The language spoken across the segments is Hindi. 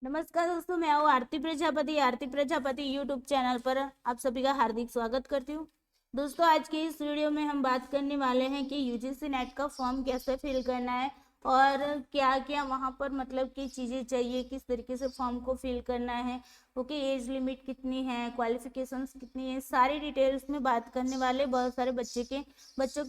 नमस्कार दोस्तों, मैं हूँ आरती प्रजापति यूट्यूब चैनल पर आप सभी का हार्दिक स्वागत करती हूँ। दोस्तों, आज की इस वीडियो में हम बात करने वाले हैं कि यूजीसी नेट का फॉर्म कैसे फिल करना है और क्या क्या वहाँ पर मतलब की चीज़ें चाहिए, किस तरीके से फॉर्म को फिल करना है। ओके, एज लिमिट कितनी है, क्वालिफिकेशंस कितनी है, सारी डिटेल्स में बात करने वाले। बहुत सारे बच्चों के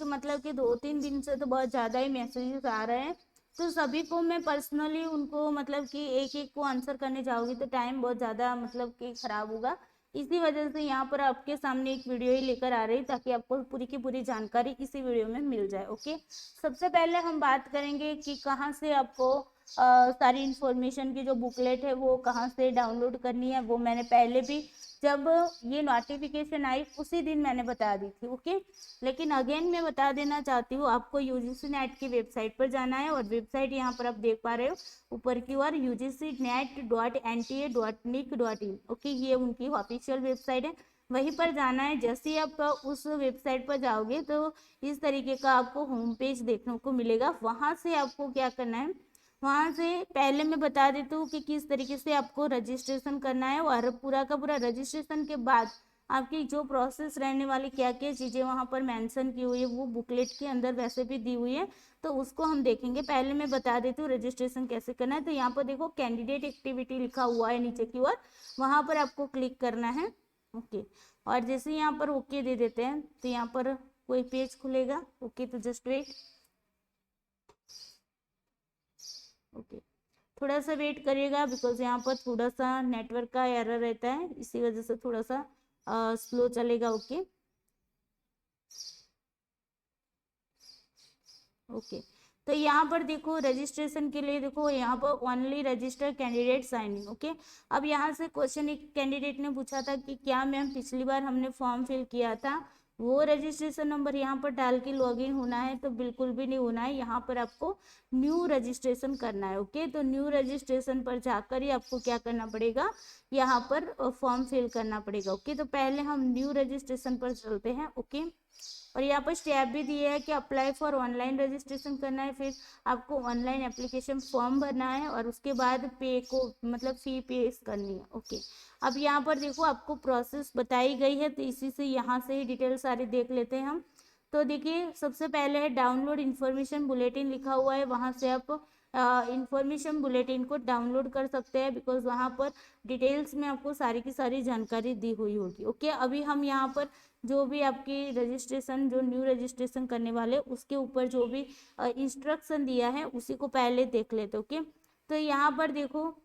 मतलब कि 2-3 दिन से तो बहुत ज़्यादा ही मैसेजेस आ रहे हैं, तो सभी को मैं पर्सनली उनको मतलब कि एक एक को आंसर करने जाऊंगी तो टाइम बहुत ज़्यादा मतलब कि ख़राब होगा। इसी वजह से यहाँ पर आपके सामने एक वीडियो ही लेकर आ रही ताकि आपको पूरी की पूरी जानकारी इसी वीडियो में मिल जाए। ओके, सबसे पहले हम बात करेंगे कि कहाँ से आपको सारी इंफॉर्मेशन की जो बुकलेट है वो कहाँ से डाउनलोड करनी है। वो मैंने पहले भी जब ये नोटिफिकेशन आई उसी दिन मैंने बता दी थी। ओके, लेकिन अगेन मैं बता देना चाहती हूँ, आपको यूजीसी नेट की वेबसाइट पर जाना है और वेबसाइट यहाँ पर आप देख पा रहे हो ऊपर की ओर UGCNet.NTA.nic.in। ओके, ये उनकी ऑफिशियल वेबसाइट है, वहीं पर जाना है। जैसे ही आप उस वेबसाइट पर जाओगे तो इस तरीके का आपको होम पेज देखने को मिलेगा। वहां से आपको क्या करना है, वहां से पहले मैं बता देती हूँ कि किस तरीके से आपको रजिस्ट्रेशन करना है और पूरा का पूरा रजिस्ट्रेशन के बाद आपकी जो प्रोसेस रहने वाली, क्या क्या चीज़ें वहाँ पर मेंशन की हुई है वो बुकलेट के अंदर वैसे भी दी हुई है, तो उसको हम देखेंगे। पहले मैं बता देती हूँ रजिस्ट्रेशन कैसे करना है। तो यहाँ पर देखो कैंडिडेट एक्टिविटी लिखा हुआ है नीचे की ओर, वहाँ पर आपको क्लिक करना है। ओके, और जैसे यहाँ पर ओके दे देते हैं तो यहाँ पर कोई पेज खुलेगा। ओके, तो जस्ट वेट। ओके, थोड़ा सा वेट करिएगा बिकॉज यहाँ पर थोड़ा सा नेटवर्क का एरर रहता है, इसी वजह से थोड़ा सा स्लो चलेगा। ओके ओके, तो यहाँ पर देखो रजिस्ट्रेशन के लिए देखो यहाँ पर only register candidate signing. Okay, अब यहाँ से क्वेश्चन एक कैंडिडेट ने पूछा था कि क्या मैम पिछली बार हमने फॉर्म फिल किया था वो रजिस्ट्रेशन नंबर यहाँ पर डाल के लॉगिन होना है? तो बिल्कुल भी नहीं होना है, यहाँ पर आपको न्यू रजिस्ट्रेशन करना है। ओके, तो न्यू रजिस्ट्रेशन पर जाकर ही आपको क्या करना पड़ेगा, यहाँ पर फॉर्म फिल करना पड़ेगा। ओके, तो पहले हम न्यू रजिस्ट्रेशन पर चलते हैं। ओके, और यहाँ पर स्टेप भी दिए है कि अप्लाई फॉर ऑनलाइन रजिस्ट्रेशन करना है, फिर आपको ऑनलाइन एप्लीकेशन फॉर्म भरना है और उसके बाद पे को मतलब फी पे करनी है। ओके, अब यहाँ पर देखो आपको प्रोसेस बताई गई है, तो इसी से यहाँ से ही डिटेल सारी देख लेते हैं हम। तो देखिए सबसे पहले है डाउनलोड इन्फॉर्मेशन बुलेटिन लिखा हुआ है, वहाँ से आप इंफॉर्मेशन बुलेटिन को डाउनलोड कर सकते हैं बिकॉज वहाँ पर डिटेल्स में आपको सारी की सारी जानकारी दी हुई होगी। ओके, अभी हम यहाँ पर जो भी आपकी रजिस्ट्रेशन, जो न्यू रजिस्ट्रेशन करने वाले उसके ऊपर जो भी इंस्ट्रक्शन दिया है उसी को पहले देख लेते। ओके, तो यहाँ पर देखो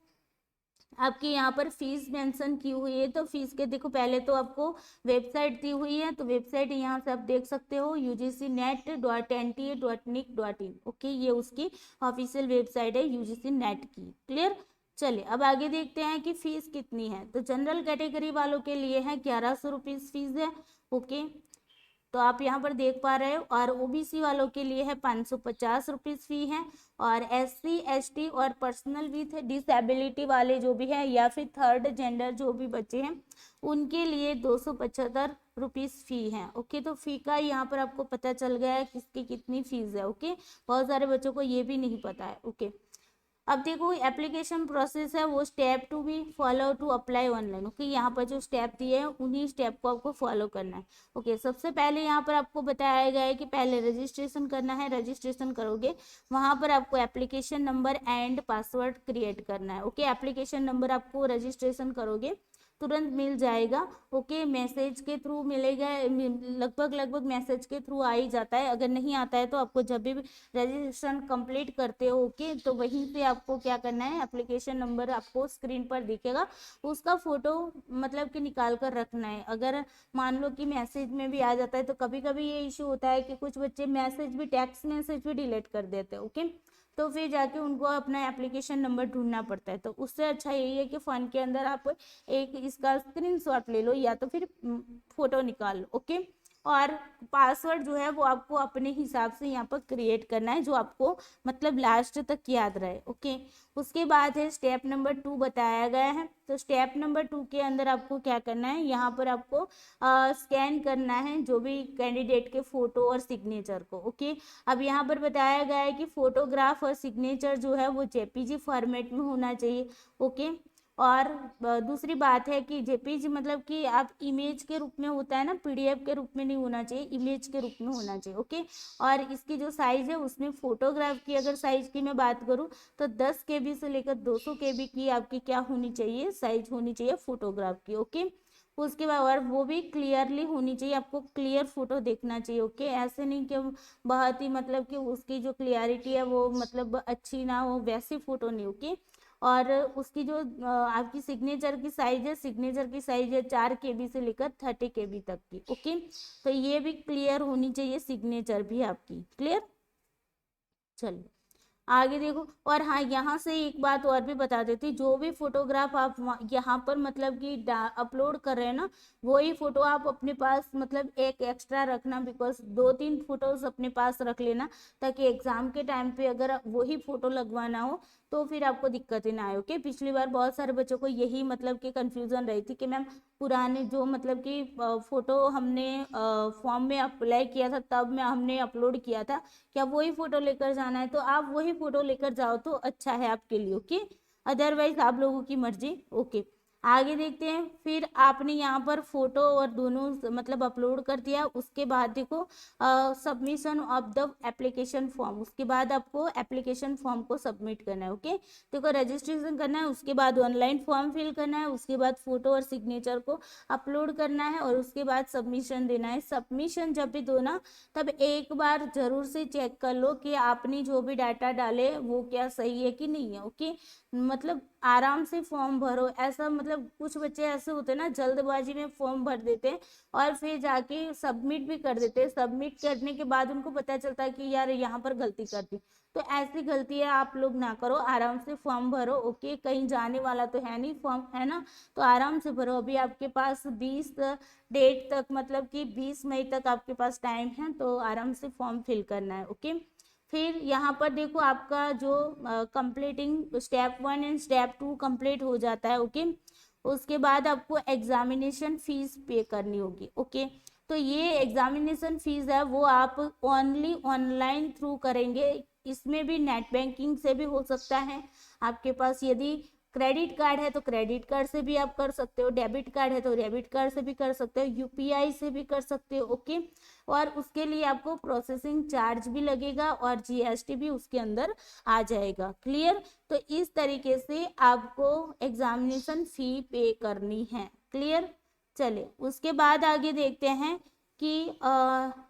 आपकी यहाँ पर फीस मेंशन की हुई है, तो फीस के देखो पहले तो आपको वेबसाइट दी हुई है, तो वेबसाइट यहाँ से आप देख सकते हो UGCNet.NTA.nic.in। ओके, ये उसकी ऑफिशियल वेबसाइट है यूजीसी नेट की। क्लियर? चलिए अब आगे देखते हैं कि फीस कितनी है। तो जनरल कैटेगरी वालों के लिए है 1100 रुपीज़ फीस है। ओके, तो आप यहाँ पर देख पा रहे हो, और ओबीसी वालों के लिए है 550 रुपीज़ फी है, और SC ST और पर्सनल विथ डिसेबिलिटी वाले जो भी है या फिर थर्ड जेंडर जो भी बच्चे हैं उनके लिए 275 रुपीज़ फी है। ओके, तो फी का यहाँ पर आपको पता चल गया है किसकी कितनी फीस है। ओके, बहुत सारे बच्चों को ये भी नहीं पता है। ओके, अब देखो एप्लीकेशन प्रोसेस है, वो step to be follow to apply online. Okay, यहाँ पर जो स्टेप दिए हैं उन्हीं स्टेप को आपको फॉलो करना है। ओके, सबसे पहले यहाँ पर आपको बताया गया है कि पहले रजिस्ट्रेशन करना है। रजिस्ट्रेशन करोगे वहाँ पर आपको application number and password create करना है। ओके, एप्लीकेशन नंबर आपको रजिस्ट्रेशन करोगे तुरंत मिल जाएगा। ओके, मैसेज के थ्रू मिलेगा, लगभग लगभग मैसेज के थ्रू आ ही जाता है। अगर नहीं आता है तो आपको जब भी रजिस्ट्रेशन कंप्लीट करते हो ओके, तो वहीं पे आपको क्या करना है, एप्लीकेशन नंबर आपको स्क्रीन पर दिखेगा, उसका फोटो मतलब कि निकाल कर रखना है। अगर मान लो कि मैसेज में भी आ जाता है, तो कभी कभी ये इशू होता है कि कुछ बच्चे मैसेज भी, टेक्स्ट मैसेज भी डिलीट कर देते हैं। ओके, तो फिर जाके उनको अपना एप्लीकेशन नंबर ढूंढना पड़ता है। तो उससे अच्छा यही है कि फ़ोन के अंदर आप एक इसका स्क्रीनशॉट ले लो या तो फिर फोटो निकाल लो। ओके, और पासवर्ड जो है वो आपको अपने हिसाब से यहाँ पर क्रिएट करना है, जो आपको मतलब लास्ट तक याद रहे। ओके, उसके बाद है स्टेप नंबर 2 बताया गया है। तो स्टेप नंबर 2 के अंदर आपको क्या करना है, यहाँ पर आपको स्कैन करना है जो भी कैंडिडेट के फोटो और सिग्नेचर को। ओके, अब यहाँ पर बताया गया है कि फोटोग्राफ और सिग्नेचर जो है वो जेपीजी फॉर्मेट में होना चाहिए। ओके, और दूसरी बात है कि जेपीजी मतलब कि आप इमेज के रूप में होता है ना, पीडीएफ के रूप में नहीं होना चाहिए, इमेज के रूप में होना चाहिए। ओके, और इसकी जो साइज है उसमें फोटोग्राफ की अगर साइज की मैं बात करूँ तो 10 केबी से लेकर 200 केबी की आपकी क्या होनी चाहिए, साइज होनी चाहिए फोटोग्राफ की। ओके, उसके बाद और वो भी क्लियरली होनी चाहिए, आपको क्लियर फोटो देखना चाहिए। ओके, ऐसे नहीं कि बहुत ही मतलब कि उसकी जो क्लियरिटी है वो मतलब अच्छी ना हो, वैसी फोटो नहीं। ओके, और उसकी जो आपकी सिग्नेचर की साइज है, सिग्नेचर की साइज है 4 केबी से लेकर 30 केबी तक की। ओके, तो ये भी क्लियर होनी चाहिए, सिग्नेचर भी आपकी क्लियर। चलिए आगे देखो, और हाँ यहाँ से एक बात और भी बता देती, जो भी फोटोग्राफ आप यहाँ पर मतलब कि अपलोड कर रहे हैं ना, वही फोटो आप अपने पास मतलब एक एक्स्ट्रा रखना, बिकॉज 2-3 फोटोज अपने पास रख लेना, ताकि एग्जाम के टाइम पे अगर वही फोटो लगवाना हो तो फिर आपको दिक्कतें ना आए। ओके, पिछली बार बहुत सारे बच्चों को यही मतलब कि कंफ्यूजन रही थी कि मैम पुराने जो मतलब कि फोटो हमने फॉर्म में अप्लाई किया था तब में हमने अपलोड किया था, क्या वही फोटो लेकर जाना है? तो आप वही फोटो लेकर जाओ तो अच्छा है आपके लिए। ओके, अदरवाइज आप लोगों की मर्जी। ओके, आगे देखते हैं। फिर आपने यहाँ पर फोटो और दोनों मतलब अपलोड कर दिया, उसके बाद देखो submission of the application form, उसके बाद आपको एप्लीकेशन फॉर्म को सबमिट करना है। ओके, देखो रजिस्ट्रेशन करना है, उसके बाद ऑनलाइन फॉर्म फिल करना है, उसके बाद फोटो और सिग्नेचर को अपलोड करना है, और उसके बाद सबमिशन देना है। सबमिशन जब भी दो ना, तब एक बार जरूर से चेक कर लो कि आपने जो भी डाटा डाले वो क्या सही है कि नहीं है। ओके, मतलब आराम से फॉर्म भरो, ऐसा मतलब कुछ बच्चे ऐसे होते हैं ना जल्दबाजी में फॉर्म भर देते हैं और फिर जाके सबमिट भी कर देते हैं, सबमिट करने के बाद उनको पता चलता है कि यार यहाँ पर गलती कर दी। तो ऐसी गलतियां आप लोग ना करो, आराम से फॉर्म भरो। ओके, कहीं जाने वाला तो है नहीं फॉर्म, है ना, तो आराम से भरो। अभी आपके पास 20 डेट तक मतलब कि 20 मई तक आपके पास टाइम है, तो आराम से फॉर्म फिल करना है। ओके, फिर यहाँ पर देखो आपका जो completing step 1 and step 2 complete हो जाता है। ओके, उसके बाद आपको एग्जामिनेशन फीस पे करनी होगी। ओके, तो ये एग्जामिनेशन फीस है वो आप ओनली ऑनलाइन थ्रू करेंगे, इसमें भी नेट बैंकिंग से भी हो सकता है आपके पास। यदि क्रेडिट कार्ड है तो क्रेडिट कार्ड से भी आप कर सकते हो, डेबिट कार्ड है तो डेबिट कार्ड से भी कर सकते हो, यूपीआई से भी कर सकते हो। ओके, और उसके लिए आपको प्रोसेसिंग चार्ज भी लगेगा और जीएसटी भी उसके अंदर आ जाएगा। क्लियर, तो इस तरीके से आपको एग्जामिनेशन फी पे करनी है। क्लियर, चले उसके बाद आगे देखते हैं कि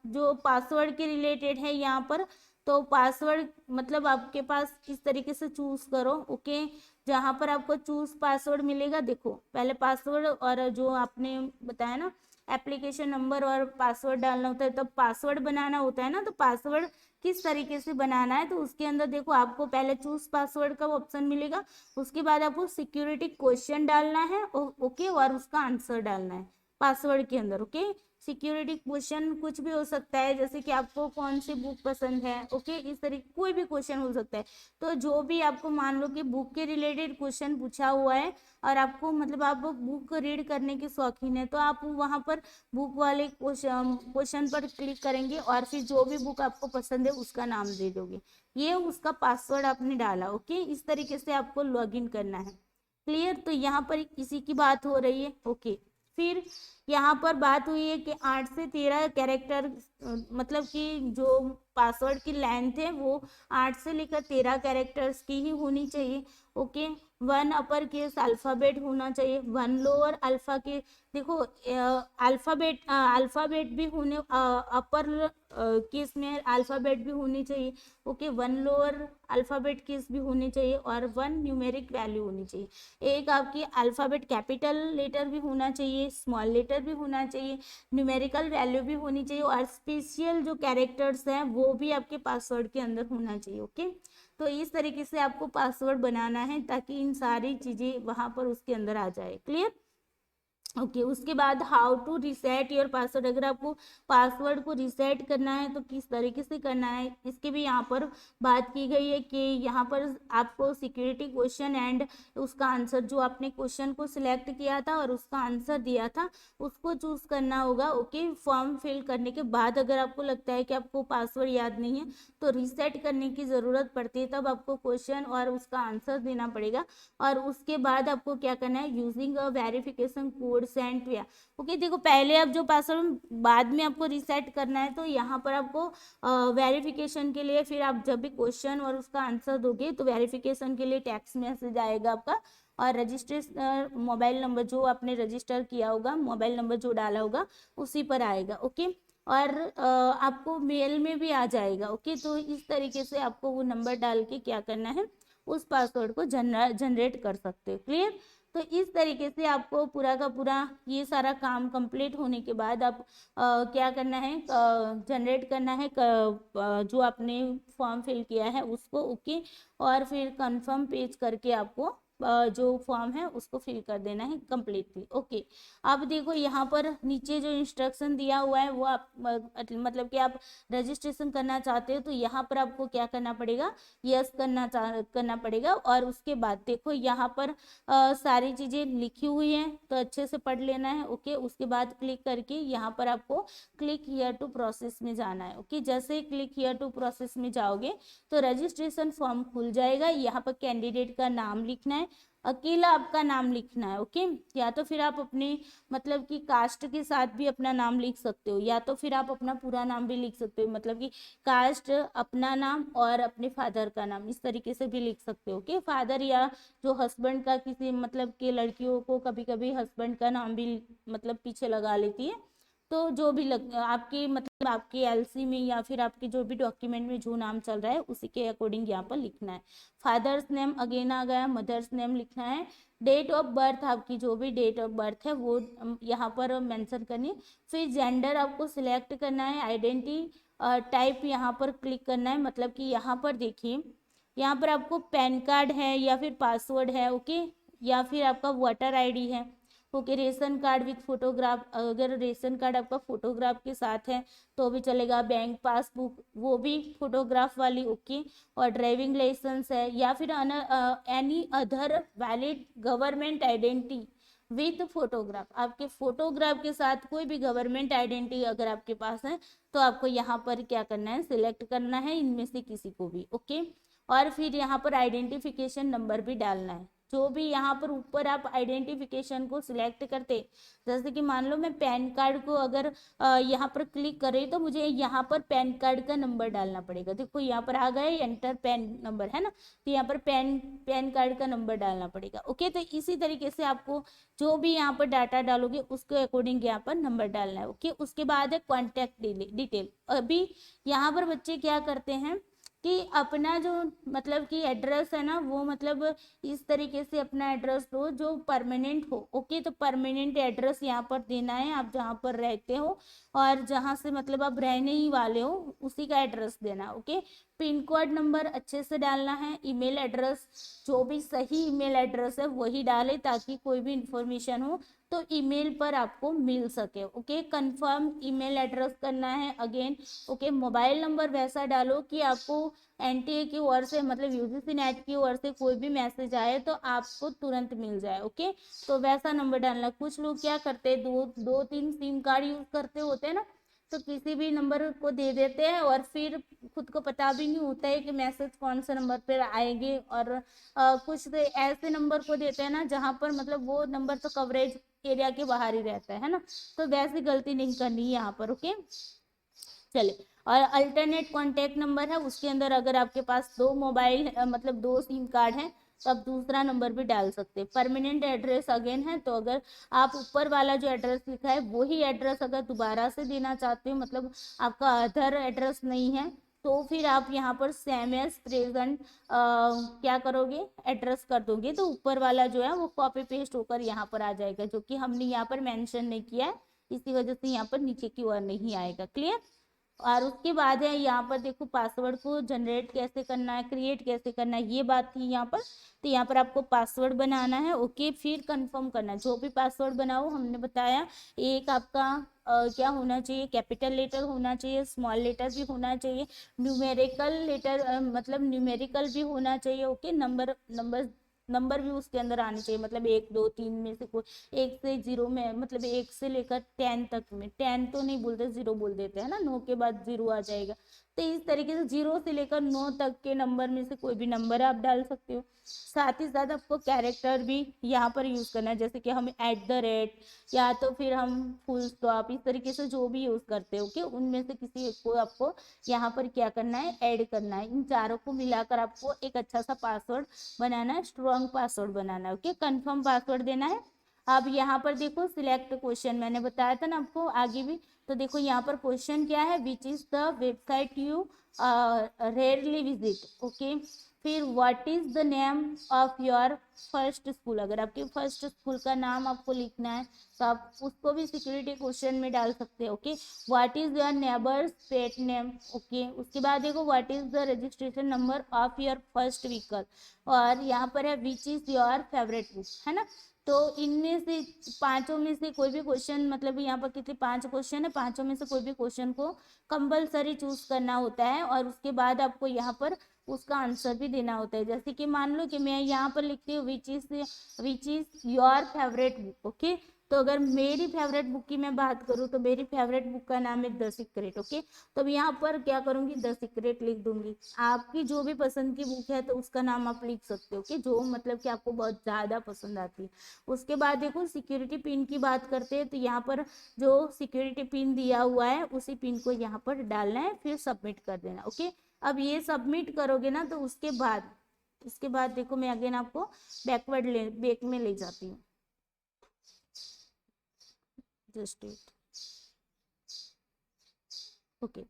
जो पासवर्ड के रिलेटेड है यहाँ पर, तो पासवर्ड मतलब आपके पास किस तरीके से चूज करो। ओके, जहां पर आपको चूज पासवर्ड मिलेगा, देखो पहले पासवर्ड और जो आपने बताया ना एप्लीकेशन नंबर और पासवर्ड डालना होता है, तब पासवर्ड बनाना होता है ना, तो पासवर्ड किस तरीके से बनाना है, तो उसके अंदर देखो आपको पहले चूज पासवर्ड का ऑप्शन मिलेगा, उसके बाद आपको सिक्योरिटी क्वेश्चन डालना है। ओके, और उसका आंसर डालना है पासवर्ड के अंदर। ओके, सिक्योरिटी क्वेश्चन कुछ भी हो सकता है, जैसे कि आपको कौन सी बुक पसंद है। ओके, इस तरीके कोई भी क्वेश्चन हो सकता है, तो जो भी आपको मान लो कि बुक के रिलेटेड क्वेश्चन पूछा हुआ है और आपको मतलब आप बुक रीड करने के शौकीन है, तो आप वहां पर बुक वाले क्वेश्चन पर क्लिक करेंगे और फिर जो भी बुक आपको पसंद है उसका नाम दे दोगे, ये उसका पासवर्ड आपने डाला। ओके, इस तरीके से आपको लॉग इन करना है। क्लियर, तो यहाँ पर इसी की बात हो रही है। ओके, फिर यहाँ पर बात हुई है कि 8 से 13 कैरेक्टर मतलब कि जो पासवर्ड की लेंथ है वो 8 से लेकर 13 कैरेक्टर्स की ही होनी चाहिए। ओके, 1 अपर केस अल्फाबेट होना चाहिए, 1 लोअर अल्फा के, देखो अल्फाबेट भी होने अपर केस में अल्फाबेट भी होनी चाहिए। ओके, 1 लोअर अल्फाबेट केस भी होनी चाहिए और 1 न्यूमेरिक वैल्यू होनी चाहिए। एक आपकी अल्फाबेट कैपिटल लेटर भी होना चाहिए, स्मॉल लेटर भी होना चाहिए, न्यूमेरिकल वैल्यू भी होनी चाहिए, और स्पेशल जो कैरेक्टर्स हैं वो भी आपके पासवर्ड के अंदर होना चाहिए। ओके, तो इस तरीके से आपको पासवर्ड बनाना है ताकि इन सारी चीजें वहां पर उसके अंदर आ जाए। क्लियर, ओके उसके बाद how to reset your password, अगर आपको पासवर्ड को रिसेट करना है तो किस तरीके से करना है, इसकी भी यहाँ पर बात की गई है कि यहाँ पर आपको सिक्योरिटी क्वेश्चन एंड उसका आंसर, जो आपने क्वेश्चन को सिलेक्ट किया था और उसका आंसर दिया था उसको चूज करना होगा। ओके फॉर्म फिल करने के बाद अगर आपको लगता है कि आपको पासवर्ड याद नहीं है तो रिसेट करने की ज़रूरत पड़ती है, तब आपको क्वेश्चन और उसका आंसर देना पड़ेगा। और उसके बाद आपको क्या करना है, using a verification code send किया। ओके देखो पहले अब जो पासवर्ड बाद में आपको रिसेट करना है, तो यहाँ पर आपको वेरिफिकेशन के लिए फिर आप जब भी क्वेश्चन और उसका आंसर दोगे तो वेरिफिकेशन के लिए टेक्स्ट मैसेज आएगा आपका, और रजिस्ट्रेशन मोबाइल नंबर जो आपने रजिस्टर किया होगा, मोबाइल नंबर जो डाला होगा उसी पर आएगा। ओके और आपको मेल में भी आ जाएगा। ओके तो इस तरीके से आपको वो नंबर डाल के क्या करना है, उस पासवर्ड को जनरेट कर सकते हो। क्लियर। तो इस तरीके से आपको पूरा का पूरा ये सारा काम कंप्लीट होने के बाद आप क्या करना है, जनरेट करना है जो आपने फॉर्म फिल किया है उसको। ओके और फिर कंफर्म पेज करके आपको जो फॉर्म है उसको फिल कर देना है कम्प्लीटली। ओके अब देखो यहाँ पर नीचे जो इंस्ट्रक्शन दिया हुआ है वो आप मतलब कि आप रजिस्ट्रेशन करना चाहते हो तो यहाँ पर आपको क्या करना पड़ेगा, यस करना पड़ेगा। और उसके बाद देखो यहाँ पर सारी चीज़ें लिखी हुई हैं तो अच्छे से पढ़ लेना है। ओके उसके बाद क्लिक करके यहाँ पर आपको क्लिक हियर टू प्रोसेस में जाना है। ओके जैसे ही क्लिक हियर टू प्रोसेस में जाओगे तो रजिस्ट्रेशन फॉर्म खुल जाएगा। यहाँ पर कैंडिडेट का नाम लिखना है, अकेला आपका नाम लिखना है। ओके या तो फिर आप अपने मतलब कि कास्ट के साथ भी अपना नाम लिख सकते हो, या तो फिर आप अपना पूरा नाम भी लिख सकते हो, मतलब कि कास्ट अपना नाम और अपने फादर का नाम इस तरीके से भी लिख सकते हो। ओके फादर या जो हस्बैंड का, किसी मतलब कि लड़कियों को कभी कभी हस्बैंड का नाम भी मतलब पीछे लगा लेती है, तो जो भी आपके मतलब आपके एलसी में या फिर आपके जो भी डॉक्यूमेंट में जो नाम चल रहा है उसी के अकॉर्डिंग यहाँ पर लिखना है। फादर्स नेम अगेन आ गया, मदर्स नेम लिखना है, डेट ऑफ बर्थ आपकी जो भी डेट ऑफ बर्थ है वो यहाँ पर मेंशन करनी है। फिर जेंडर आपको सिलेक्ट करना है, आइडेंटिटी टाइप यहाँ पर क्लिक करना है, मतलब कि यहाँ पर देखिए यहाँ पर आपको पैन कार्ड है या फिर पासवर्ड है। ओके या फिर आपका वोटर आईडी है। Okay ration card with photograph, अगर रेशन कार्ड आपका फोटोग्राफ के साथ है तो भी चलेगा, बैंक पासबुक वो भी फोटोग्राफ वाली। ओके और ड्राइविंग लाइसेंस है या फिर any other valid government identity with photograph, आपके फोटोग्राफ के साथ कोई भी गवर्नमेंट आइडेंटिटी अगर आपके पास है तो आपको यहाँ पर क्या करना है, सिलेक्ट करना है इनमें से किसी को भी। ओके और फिर यहाँ पर आइडेंटिफिकेशन नंबर भी डालना है, जो भी यहाँ पर ऊपर आप आइडेंटिफिकेशन को सिलेक्ट करते, जैसे कि मान लो मैं पैन कार्ड को अगर यहाँ पर क्लिक कर रही तो मुझे यहाँ पर पैन कार्ड का नंबर डालना पड़ेगा। देखो यहाँ पर आ गया एंटर पैन नंबर है ना, तो यहाँ पर पैन कार्ड का नंबर डालना पड़ेगा। ओके तो इसी तरीके से आपको जो भी यहाँ पर डाटा डालोगे उसके अकॉर्डिंग यहाँ पर नंबर डालना है। ओके उसके बाद है कॉन्टैक्ट डिटेल। अभी यहाँ पर बच्चे क्या करते हैं कि अपना जो मतलब कि एड्रेस है ना वो मतलब इस तरीके से अपना एड्रेस दो जो परमानेंट हो। ओके तो परमानेंट एड्रेस यहाँ पर देना है, आप जहाँ पर रहते हो और जहाँ से मतलब आप रहने ही वाले हो उसी का एड्रेस देना। ओके पिन कोड नंबर अच्छे से डालना है, ईमेल एड्रेस जो भी सही ईमेल एड्रेस है वही डाले ताकि कोई भी इंफॉर्मेशन हो तो ईमेल पर आपको मिल सके। ओके कंफर्म ईमेल एड्रेस करना है अगेन। ओके मोबाइल नंबर वैसा डालो कि आपको एनटीए की ओर से मतलब यूजीसी नेट की ओर से कोई भी मैसेज आए तो आपको तुरंत मिल जाए। ओके तो वैसा नंबर डालना। कुछ लोग क्या करते हैं, दो तीन सिम कार्ड यूज करते होते हैं ना, तो किसी भी नंबर को दे देते हैं और फिर खुद को पता भी नहीं होता है कि मैसेज कौन से नंबर पर आएंगे। और कुछ तो ऐसे नंबर को देते हैं ना जहाँ पर मतलब वो नंबर तो कवरेज एरिया के बाहर ही रहता है ना, तो वैसी गलती नहीं करनी है यहाँ पर। ओके चले और अल्टरनेट कॉन्टैक्ट नंबर है उसके अंदर अगर आपके पास दो मोबाइल मतलब दो सिम कार्ड है तो आप दूसरा नंबर भी डाल सकते हैं। परमानेंट एड्रेस अगेन है तो अगर आप ऊपर वाला जो एड्रेस लिखा है वही एड्रेस अगर दोबारा से देना चाहते हो मतलब आपका अदर एड्रेस नहीं है तो फिर आप यहाँ पर सेम एज प्रेजेंट क्या करोगे, एड्रेस कर दोगे तो ऊपर वाला जो है वो कॉपी पेस्ट होकर यहाँ पर आ जाएगा, जो कि हमने यहाँ पर मेंशन नहीं किया है इसी वजह से यहाँ पर नीचे की ओर नहीं आएगा। क्लियर। और उसके बाद है यहाँ पर देखो पासवर्ड को जनरेट कैसे करना है, क्रिएट कैसे करना है, ये बात थी यहाँ पर। तो यहाँ पर आपको पासवर्ड बनाना है, ओके, फिर कंफर्म करना है। जो भी पासवर्ड बनाओ हमने बताया, एक आपका क्या होना चाहिए, कैपिटल लेटर होना चाहिए, स्मॉल लेटर भी होना चाहिए, न्यूमेरिकल लेटर मतलब न्यूमेरिकल भी होना चाहिए, ओके, नंबर नंबर नंबर भी उसके अंदर आने चाहिए, मतलब 1 2 3 में से कोई, 1 से 0 में, मतलब 1 से लेकर 10 तक में, 10 तो नहीं बोलते, 0 बोल देते हैं ना, 9 के बाद 0 आ जाएगा। तो इस तरीके से 0 से लेकर 9 तक के नंबर में से कोई भी नंबर आप डाल सकते हो। साथ ही साथ आपको कैरेक्टर भी यहाँ पर यूज करना है, जैसे कि हम @ या तो फिर हम फुल स्टॉप, इस तरीके से जो भी यूज करते हो, कि उनमें से किसी एक को आपको यहाँ पर क्या करना है, ऐड करना है। इन चारों को मिलाकर आपको एक अच्छा सा पासवर्ड बनाना है, स्ट्रॉन्ग पासवर्ड बनाना है, ओके, कंफर्म पासवर्ड देना है। अब यहाँ पर देखो सिलेक्ट क्वेश्चन, मैंने बताया था ना आपको आगे भी। तो देखो यहाँ पर क्वेश्चन क्या है, which is the website you rarely visit, okay. फिर what is the name of your first school, अगर आपके फर्स्ट स्कूल का नाम आपको लिखना है तो आप उसको भी सिक्योरिटी क्वेश्चन में डाल सकते हैं, okay. What is your neighbours pet name, okay. उसके बाद देखो what is the registration number of your first vehicle, और यहाँ पर है which is your favourite book, है ना। तो इनमें से पांचों में से कोई भी क्वेश्चन, मतलब यहाँ पर कितने 5 क्वेश्चन है, पांचों में से कोई भी क्वेश्चन को कंपलसरी चूज करना होता है, और उसके बाद आपको यहाँ पर उसका आंसर भी देना होता है। जैसे कि मान लो कि मैं यहाँ पर लिखती हूँ which is your favourite book, okay. तो अगर मेरी फेवरेट बुक की मैं बात करूँ तो मेरी फेवरेट बुक का नाम है द सीक्रेट, ओके। तो अब यहाँ पर क्या करूंगी, द सीक्रेट लिख दूंगी। आपकी जो भी पसंद की बुक है तो उसका नाम आप लिख सकते हो, कि जो मतलब कि आपको बहुत ज्यादा पसंद आती है। उसके बाद देखो सिक्योरिटी पिन की बात करते हैं, तो यहाँ पर जो सिक्योरिटी पिन दिया हुआ है उसी पिन को यहाँ पर डालना है, फिर सबमिट कर देना, ओके। अब ये सबमिट करोगे ना तो उसके बाद देखो मैं अगेन आपको बैक में ले जाती हूँ, जस्ट इट, ओके।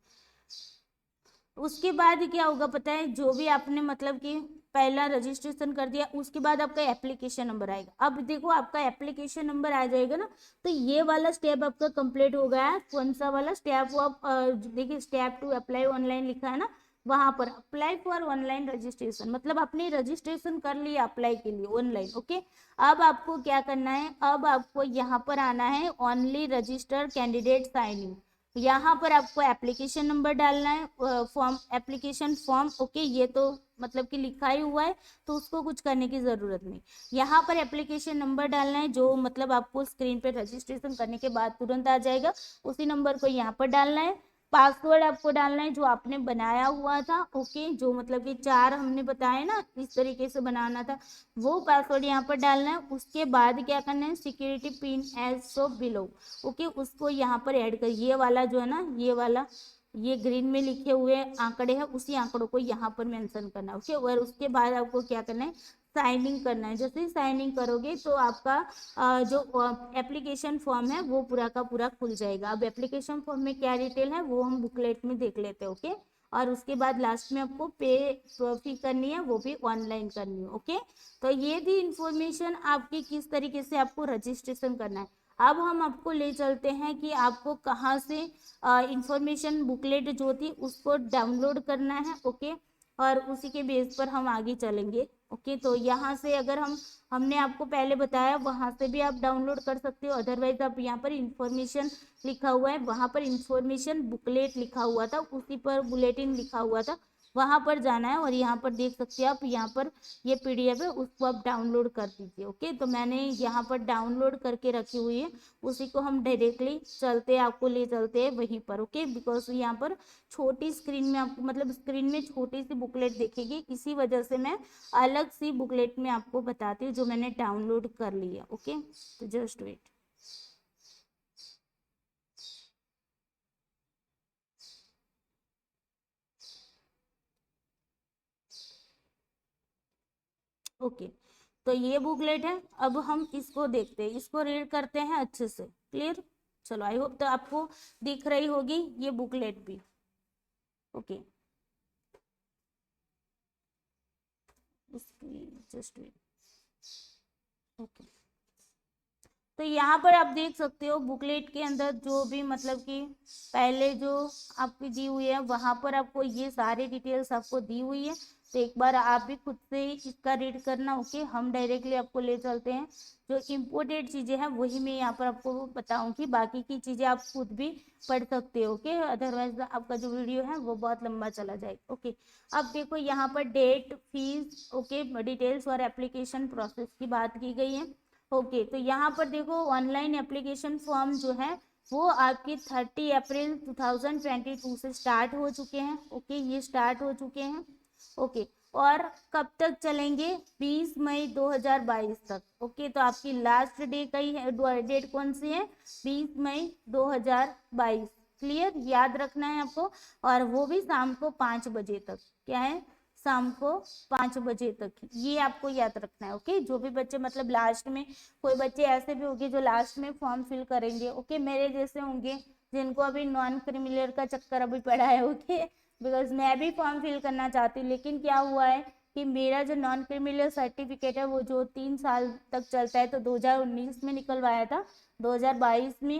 उसके बाद क्या होगा पता है, जो भी आपने मतलब कि पहला रजिस्ट्रेशन कर दिया, उसके बाद आपका एप्लीकेशन नंबर आएगा। अब देखो आपका एप्लीकेशन नंबर आ जाएगा ना, तो ये वाला स्टेप आपका कंप्लीट हो गया है। कौन सा वाला स्टेप, वो आप देखिए स्टेप 2 अप्लाई ऑनलाइन लिखा है ना, वहां पर अप्लाई फॉर ऑनलाइन रजिस्ट्रेशन, मतलब आपने रजिस्ट्रेशन कर लिया अप्लाई के लिए ऑनलाइन, ओके। अब आपको क्या करना है, अब आपको यहाँ पर आना है ओनली रजिस्टर्ड कैंडिडेट साइनिंग। यहाँ पर आपको एप्लीकेशन नंबर डालना है, फॉर्म, एप्लीकेशन फॉर्म, ओके। ये तो मतलब कि लिखा ही हुआ है, तो उसको कुछ करने की जरूरत नहीं। यहाँ पर एप्लीकेशन नंबर डालना है, जो मतलब आपको स्क्रीन पे रजिस्ट्रेशन करने के बाद तुरंत आ जाएगा, उसी नंबर को यहाँ पर डालना है। पासवर्ड आपको डालना है जो आपने बनाया हुआ था, ओके, जो मतलब कि 4 हमने बताए ना इस तरीके से बनाना था, वो पासवर्ड यहाँ पर डालना है। उसके बाद क्या करना है, security pin as so below, okay, उसको यहाँ पर ऐड कर, ये वाला जो है ना, ये वाला, ये ग्रीन में लिखे हुए आंकड़े हैं, उसी आंकड़ों को यहाँ पर मेंशन करना है, ओके। और उसके बाद आपको क्या करना है, साइनिंग करना है। जैसे ही साइनिंग करोगे तो आपका जो एप्लीकेशन फॉर्म है वो पूरा का पूरा खुल जाएगा। अब एप्लीकेशन फॉर्म में क्या डिटेल है वो हम बुकलेट में देख लेते हैं, ओके। और उसके बाद लास्ट में आपको पे फी करनी है, वो भी ऑनलाइन करनी है, ओके। तो ये थी इंफॉर्मेशन आपकी, किस तरीके से आपको रजिस्ट्रेशन करना है। अब हम आपको ले चलते हैं कि आपको कहाँ से इंफॉर्मेशन बुकलेट जो थी उसको डाउनलोड करना है, ओके। और उसी के बेस पर हम आगे चलेंगे, ओके। तो यहाँ से अगर हमने आपको पहले बताया, वहां से भी आप डाउनलोड कर सकते हो, अदरवाइज आप यहाँ पर इंफॉर्मेशन लिखा हुआ है, वहां पर इंफॉर्मेशन बुकलेट लिखा हुआ था, उसी पर बुलेटिन लिखा हुआ था, वहां पर जाना है। और यहाँ पर देख सकते हैं आप, यहाँ पर ये पीडीएफ है, उसको आप डाउनलोड कर दीजिए, ओके। तो मैंने यहाँ पर डाउनलोड करके रखी हुई है, उसी को हम डायरेक्टली चलते आपको ले चलते हैं वहीं पर, ओके। बिकॉज यहाँ पर छोटी स्क्रीन में आपको, मतलब स्क्रीन में छोटी सी बुकलेट देखेगी, इसी वजह से मैं अलग सी बुकलेट में आपको बताती हूँ जो मैंने डाउनलोड कर लिया, ओके। तो जस्ट वेट, ओके। तो ये बुकलेट है, अब हम इसको देखते हैं, इसको रीड करते हैं अच्छे से, क्लियर। चलो आई होप तो आपको दिख रही होगी ये बुकलेट भी, ओके। Just wait, okay. तो यहाँ पर आप देख सकते हो बुकलेट के अंदर जो भी मतलब कि पहले जो आपकी दी हुई है वहां पर आपको ये सारी डिटेल्स आपको दी हुई है। तो एक बार आप भी खुद से इसका रीड करना। ओके, हम डायरेक्टली आपको ले चलते हैं, जो इम्पोर्टेंट चीजें हैं वही मैं यहाँ पर आपको बताऊंगी, बाकी की चीजें आप खुद भी पढ़ सकते हो। ओके, अदरवाइज आपका जो वीडियो है वो बहुत लंबा चला जाएगा। ओके, अब देखो यहाँ पर डेट, फीस, ओके, डिटेल्स और एप्लीकेशन प्रोसेस की बात की गई है। ओके, तो यहाँ पर देखो ऑनलाइन एप्लीकेशन फॉर्म जो है वो आपकी 30 अप्रैल 2022 से स्टार्ट हो चुके हैं। ओके, ये स्टार्ट हो चुके हैं। ओके, और कब तक चलेंगे? 20 मई 2022 तक। ओके, तो आपकी लास्ट डे कई है, डेट कौन सी है? 20 मई 2022। क्लियर, याद रखना है आपको, और वो भी शाम को 5 बजे तक। क्या है? शाम को 5 बजे तक, ये आपको याद रखना है। ओके, जो भी बच्चे मतलब लास्ट में, कोई बच्चे ऐसे भी होंगे जो लास्ट में फॉर्म फिल करेंगे। ओके, मेरे जैसे होंगे जिनको अभी नॉन क्रिमिनल का चक्कर अभी पड़ा है। ओके, बिकॉज मैं भी फॉर्म फिल करना चाहती हूँ, लेकिन क्या हुआ है कि मेरा जो नॉन क्रिमिनल सर्टिफिकेट है वो जो 3 साल तक चलता है, तो 2019 में निकलवाया था, 2022 में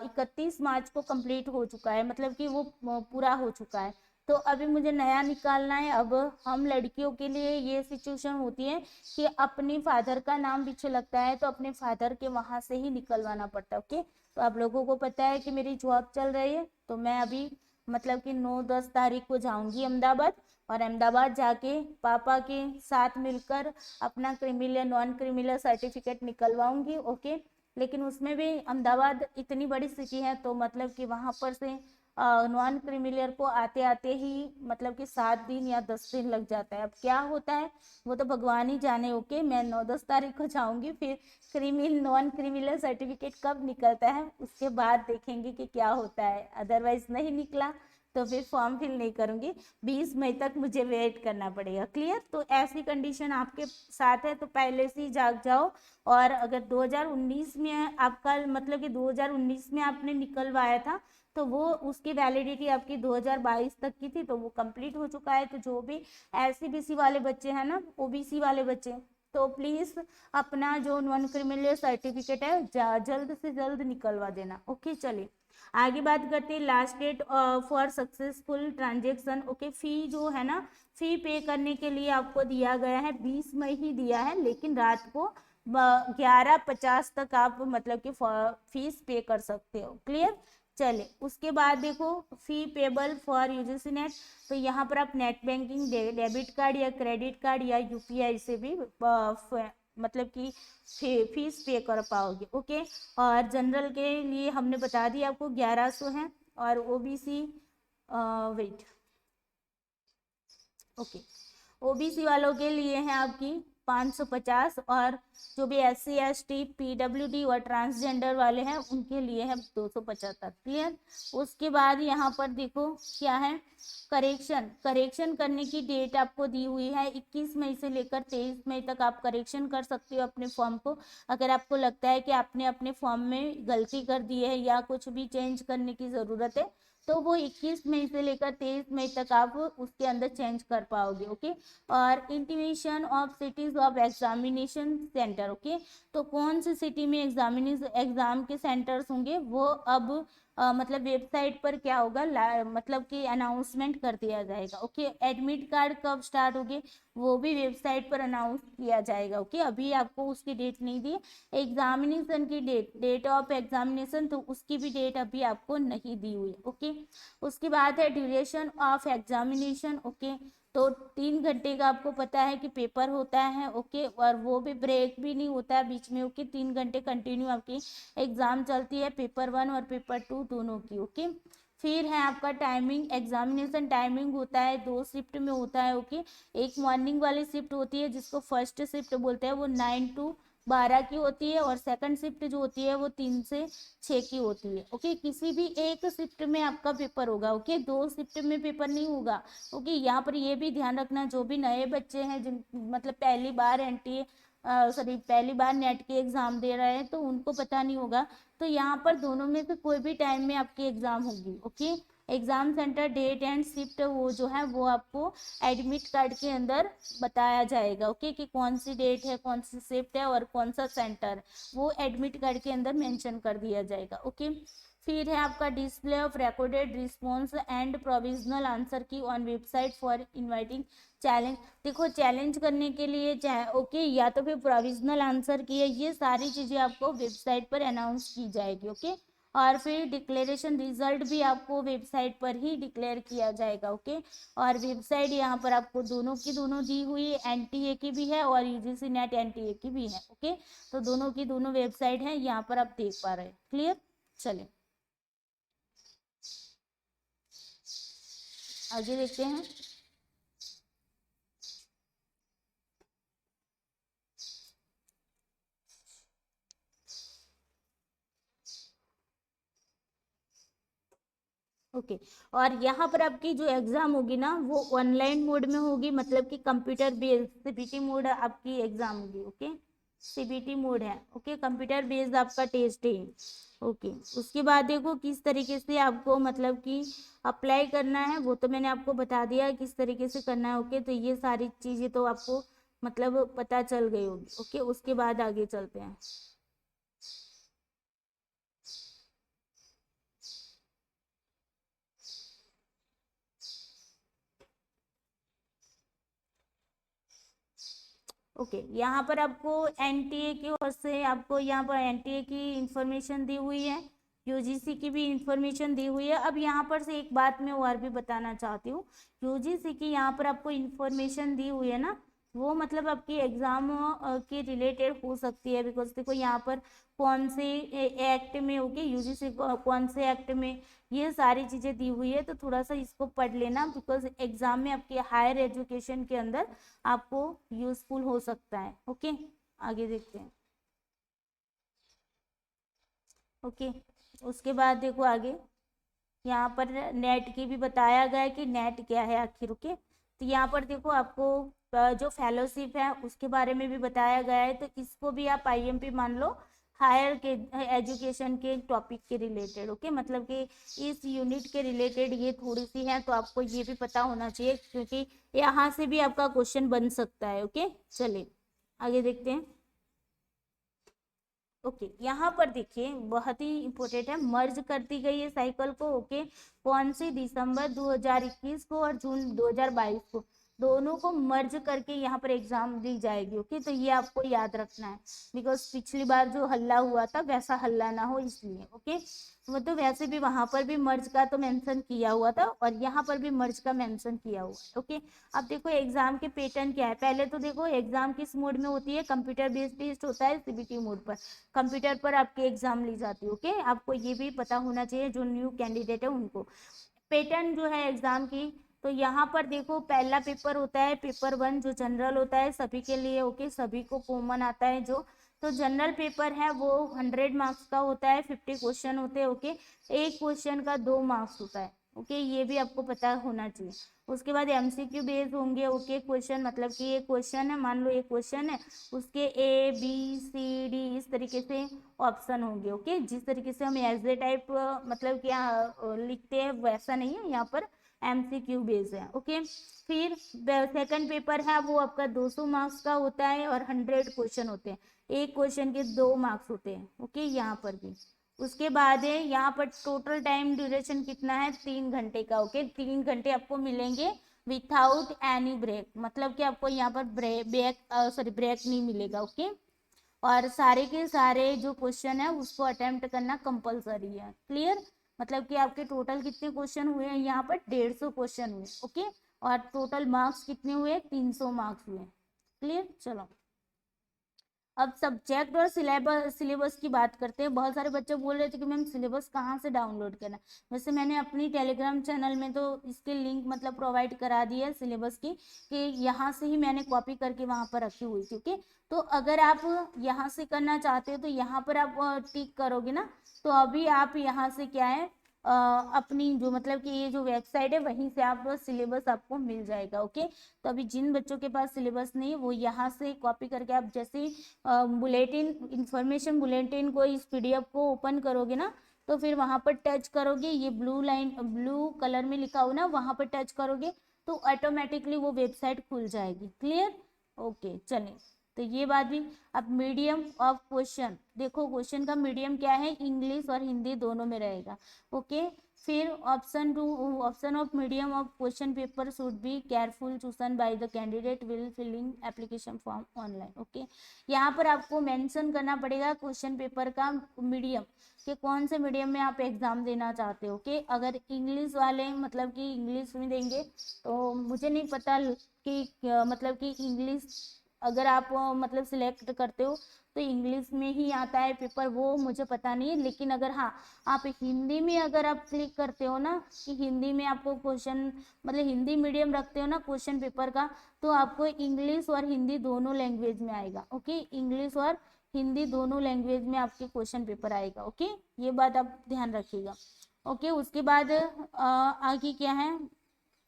31 मार्च को कंप्लीट हो चुका है, मतलब कि वो पूरा हो चुका है। तो अभी मुझे नया निकालना है। अब हम लड़कियों के लिए ये सिचुएशन होती है कि अपने फादर का नाम पीछे लगता है, तो अपने फादर के वहां से ही निकलवाना पड़ता है। ओके, तो आप लोगों को पता है कि मेरी जॉब चल रही है, तो मैं अभी मतलब कि 9-10 तारीख को जाऊंगी अहमदाबाद, और अहमदाबाद जाके पापा के साथ मिलकर अपना क्रिमिनल नॉन क्रिमिनल सर्टिफिकेट निकलवाऊंगी। ओके, लेकिन उसमें भी अहमदाबाद इतनी बड़ी सिटी है, तो मतलब कि वहां पर से नॉन क्रिमिनल को आते आते ही मतलब कि 7 दिन या 10 दिन लग जाता है। अब क्या होता है वो तो भगवान ही जाने। ओके, मैं 9-10 तारीख को जाऊंगी, फिर क्रिमिनल नॉन क्रिमिनल सर्टिफिकेट कब निकलता है उसके बाद देखेंगे कि क्या होता है। अदरवाइज नहीं निकला तो फिर फॉर्म फिल नहीं करूंगी, 20 मई तक मुझे वेट करना पड़ेगा। क्लियर, तो ऐसी कंडीशन आपके साथ है, तो पहले से ही जाग जाओ। और अगर 2019 में आपका मतलब कि 2019 में आपने निकलवाया था, तो वो उसकी वैलिडिटी आपकी 2022 तक की थी, तो वो कंप्लीट हो चुका है। तो जो भी एससीबीसी वाले बच्चे हैं ना, ओबीसी वाले बच्चे, तो प्लीज अपना जो नॉन क्रिमिनल सर्टिफिकेट है जल्द से जल्द निकलवा देना। ओके, चलिए आगे बात करते हैं। Last date for successful transaction. Okay, fee जो है ना, फी पे करने के लिए आपको दिया गया है 20 मई ही दिया है, लेकिन रात को 11:50 तक आप मतलब कि फीस पे कर सकते हो। क्लियर, चले उसके बाद देखो fee payable for UGC net. तो यहाँ पर आप नेट बैंकिंग, डेबिट कार्ड या क्रेडिट कार्ड या यूपीआई से भी मतलब कि फीस पे कर पाओगे। ओके, और जनरल के लिए हमने बता दिया आपको 1100 है, और ओबीसी वेट, ओके, ओबीसी वालों के लिए है आपकी 550, और जो भी SC ST PWD और ट्रांसजेंडर वाले हैं उनके लिए है 275। क्लियर, उसके बाद यहाँ पर देखो क्या है, करेक्शन करने की डेट आपको दी हुई है 21 मई से लेकर 23 मई तक आप करेक्शन कर सकते हो अपने फॉर्म को। अगर आपको लगता है कि आपने अपने फॉर्म में गलती कर दी है या कुछ भी चेंज करने की ज़रूरत है, तो वो 21 मई से लेकर 23 मई तक आप उसके अंदर चेंज कर पाओगे। ओके, और intimation of cities of examination centre. Okay, तो कौन सी सिटी में एग्जाम के सेंटर्स होंगे वो अब मतलब वेबसाइट पर क्या होगा, मतलब कि अनाउंसमेंट कर दिया जाएगा। ओके, एडमिट कार्ड कब स्टार्ट होंगे वो भी वेबसाइट पर अनाउंस किया जाएगा। ओके, अभी आपको उसकी डेट नहीं दी। एग्जामिनेशन की डेट ऑफ एग्जामिनेशन, तो उसकी भी डेट अभी आपको नहीं दी हुई। ओके, उसके बाद है ड्यूरेशन ऑफ एग्जामिनेशन। ओके, तो 3 घंटे का आपको पता है कि पेपर होता है। ओके, और वो भी ब्रेक भी नहीं होता है बीच में। ओके, 3 घंटे कंटिन्यू आपकी एग्जाम चलती है, पेपर 1 और पेपर 2 दोनों की। ओके, फिर है आपका टाइमिंग, एग्जामिनेशन टाइमिंग होता है 2 शिफ्ट में होता है। ओके, एक मॉर्निंग वाली शिफ्ट होती है जिसको फर्स्ट शिफ्ट बोलते हैं, वो 9 to 12 की होती है, और सेकंड शिफ्ट जो होती है वो 3 से 6 की होती है। ओके, किसी भी एक शिफ्ट में आपका पेपर होगा। ओके, 2 शिफ्ट में पेपर नहीं होगा। ओके, यहाँ पर ये भी ध्यान रखना, जो भी नए बच्चे हैं जिन मतलब पहली बार एनटीए सॉरी पहली बार नेट के एग्जाम दे रहे हैं, तो उनको पता नहीं होगा, तो यहाँ पर दोनों में से कोई भी टाइम में आपकी एग्जाम होगी। Okay, exam centre date and shift वो जो है वो आपको एडमिट कार्ड के अंदर बताया जाएगा। ओके, कि कौन सी डेट है, कौन सी शिफ्ट है और कौन सा सेंटर, वो एडमिट कार्ड के अंदर मेंशन कर दिया जाएगा। ओके, फिर है आपका display of recorded response and provisional answer key on website for inviting challenge. देखो चैलेंज करने के लिए ओके, या तो फिर प्रोविजनल आंसर की है, ये सारी चीजें आपको वेबसाइट पर अनाउंस की जाएगी। ओके, और फिर डिक्लेरेशन रिजल्ट भी आपको वेबसाइट पर ही डिक्लेयर किया जाएगा। ओके, और वेबसाइट यहाँ पर आपको दोनों की दोनों दी हुई है, एनटीए की भी है और यूजीसी नेट एनटीए की भी है। ओके, तो दोनों की दोनों वेबसाइट है, यहाँ पर आप देख पा रहे हैं। क्लियर, चले आगे देखते हैं। ओके, और यहाँ पर आपकी जो एग्जाम होगी ना वो ऑनलाइन मोड में होगी, मतलब कि कंप्यूटर बेस्ड सीबीटी मोड आपकी एग्जाम होगी। ओके, सीबीटी मोड है। ओके, कंप्यूटर बेस्ड आपका टेस्ट है। ओके, उसके बाद देखो किस तरीके से आपको मतलब कि अप्लाई करना है, वो तो मैंने आपको बता दिया है किस तरीके से करना है। ओके, तो ये सारी चीजें तो आपको मतलब पता चल गई होगी। ओके, उसके बाद आगे चलते हैं। ओके, यहाँ पर आपको एनटीए की ओर से आपको यहाँ पर एनटीए की इंफॉर्मेशन दी हुई है, यूजीसी की भी इंफॉर्मेशन दी हुई है। अब यहाँ पर से एक बात मैं और भी बताना चाहती हूँ, यूजीसी की यहाँ पर आपको इंफॉर्मेशन दी हुई है ना, वो मतलब आपकी एग्जाम के रिलेटेड हो सकती है। बिकॉज देखो यहाँ पर कौन से एक्ट में, ओके, यूजीसी कौन से एक्ट में, ये सारी चीजें दी हुई है, तो थोड़ा सा इसको पढ़ लेना, बिकॉज एग्जाम में आपके हायर एजुकेशन के अंदर आपको यूजफुल हो सकता है। ओके, आगे देखते हैं। ओके, उसके बाद देखो आगे यहाँ पर नेट की भी बताया गया है कि नेट क्या है आखिर। ओके, तो यहाँ पर देखो आपको जो फेलोशिप है उसके बारे में भी बताया गया है, तो इसको भी आप आईएमपी मान लो, हायर के एजुकेशन के टॉपिक के रिलेटेड। ओके, मतलब कि इस यूनिट के रिलेटेड ये थोड़ी सी है, तो आपको ये भी पता होना चाहिए, क्योंकि यहाँ से भी आपका क्वेश्चन बन सकता है। ओके, चलिए आगे देखते हैं। ओके, यहाँ पर देखिए बहुत ही इंपॉर्टेंट है, मर्ज कर दी गई है साइकिल को। ओके, कौन सी, दिसंबर 2021 को और जून 2022 को, दोनों को मर्ज करके यहाँ पर एग्जाम दी जाएगी। ओके, तो ये आपको याद रखना है, बिकॉज पिछली बार जो हल्ला हुआ था वैसा हल्ला ना हो इसलिए। ओके, वो तो वैसे भी वहां पर भी मर्ज का तो मेंशन किया हुआ था और यहाँ पर भी मर्ज का मेंशन किया हुआ है। ओके, अब देखो एग्जाम के पैटर्न क्या है। पहले तो देखो एग्जाम किस मोड में होती है, कंप्यूटर बेस्ड टेस्ट होता है सीबीटी मोड पर, कंप्यूटर पर आपकी एग्जाम ली जाती है। ओके, आपको ये भी पता होना चाहिए जो न्यू कैंडिडेट है उनको। पैटर्न जो है एग्जाम की, तो यहाँ पर देखो पहला पेपर होता है पेपर 1, जो जनरल होता है सभी के लिए। ओके, सभी को कॉमन आता है जो, तो जनरल पेपर है वो 100 मार्क्स का होता है, 50 क्वेश्चन होते हैं। ओके, एक क्वेश्चन का 2 मार्क्स होता है। ओके, ये भी आपको पता होना चाहिए। उसके बाद एमसीक्यू बेस्ड होंगे। ओके, क्वेश्चन मतलब कि एक क्वेश्चन है, मान लो एक क्वेश्चन है, उसके ए बी सी डी इस तरीके से ऑप्शन होंगे। ओके, जिस तरीके से हम एज ए टाइप मतलब क्या लिखते हैं वैसा नहीं है, यहाँ पर एमसीक्यू बेस्ड है। ओके, फिर सेकंड पेपर है वो आपका 200 मार्क्स का होता है और 100 क्वेश्चन होते हैं, एक क्वेश्चन के 2 मार्क्स होते हैं। ओके, यहाँ पर भी उसके बाद है यहाँ पर टोटल टाइम ड्यूरेशन कितना है, 3 घंटे का। ओके, 3 घंटे आपको मिलेंगे विथाउट एनी ब्रेक, मतलब कि आपको यहाँ पर ब्रेक नहीं मिलेगा। ओके, और सारे के सारे जो क्वेश्चन है उसको अटेम्प्ट करना कंपलसरी है। क्लियर, मतलब कि आपके टोटल कितने क्वेश्चन हुए हैं, यहाँ पर 150 क्वेश्चन हुए। ओके, और टोटल मार्क्स कितने हुए, 300 मार्क्स हुए। क्लियर, चलो अब सब्जेक्ट और सिलेबस की बात करते हैं। बहुत सारे बच्चे बोल रहे थे कि मैम सिलेबस कहाँ से डाउनलोड करना है। वैसे मैंने अपनी टेलीग्राम चैनल में तो इसके लिंक मतलब प्रोवाइड करा दी है सिलेबस की, कि यहाँ से ही मैंने कॉपी करके वहाँ पर रखी हुई थी। ओके, तो अगर आप यहाँ से करना चाहते हो तो यहाँ पर आप टिक करोगे ना, तो अभी आप यहाँ से क्या है अपनी जो मतलब कि ये जो वेबसाइट है वहीं से आप सिलेबस आपको मिल जाएगा। ओके, तो अभी जिन बच्चों के पास सिलेबस नहीं है वो यहाँ से कॉपी करके आप जैसे बुलेटिन इंफॉर्मेशन बुलेटिन को इस पीडीएफ को ओपन करोगे ना, तो फिर वहां पर टच करोगे, ये ब्लू लाइन ब्लू कलर में लिखा हो ना, वहां पर टच करोगे तो ऑटोमेटिकली वो वेबसाइट खुल जाएगी। क्लियर? ओके चलें, तो ये बात भी। अब मीडियम ऑफ क्वेश्चन, देखो क्वेश्चन का मीडियम क्या है, इंग्लिश और हिंदी दोनों में रहेगा। ओके, फिर option of medium of question paper should be careful chosen by the candidate will filling application form online. Okay, यहाँ पर आपको मेंशन करना पड़ेगा क्वेश्चन पेपर का मीडियम, कि कौन से मीडियम में आप एग्जाम देना चाहते हो। कि अगर इंग्लिश वाले मतलब कि इंग्लिश में देंगे तो मुझे नहीं पता कि मतलब कि इंग्लिश अगर आप मतलब सिलेक्ट करते हो तो इंग्लिश में ही आता है पेपर, वो मुझे पता नहीं है। लेकिन अगर हाँ आप हिंदी में अगर आप क्लिक करते हो ना कि हिंदी में आपको क्वेश्चन मतलब हिंदी मीडियम रखते हो ना क्वेश्चन पेपर का, तो आपको इंग्लिश और हिंदी दोनों लैंग्वेज में आएगा। ओके, इंग्लिश और हिंदी दोनों लैंग्वेज में आपके क्वेश्चन पेपर आएगा। ओके, ये बात आप ध्यान रखिएगा। ओके, उसके बाद आगे क्या है,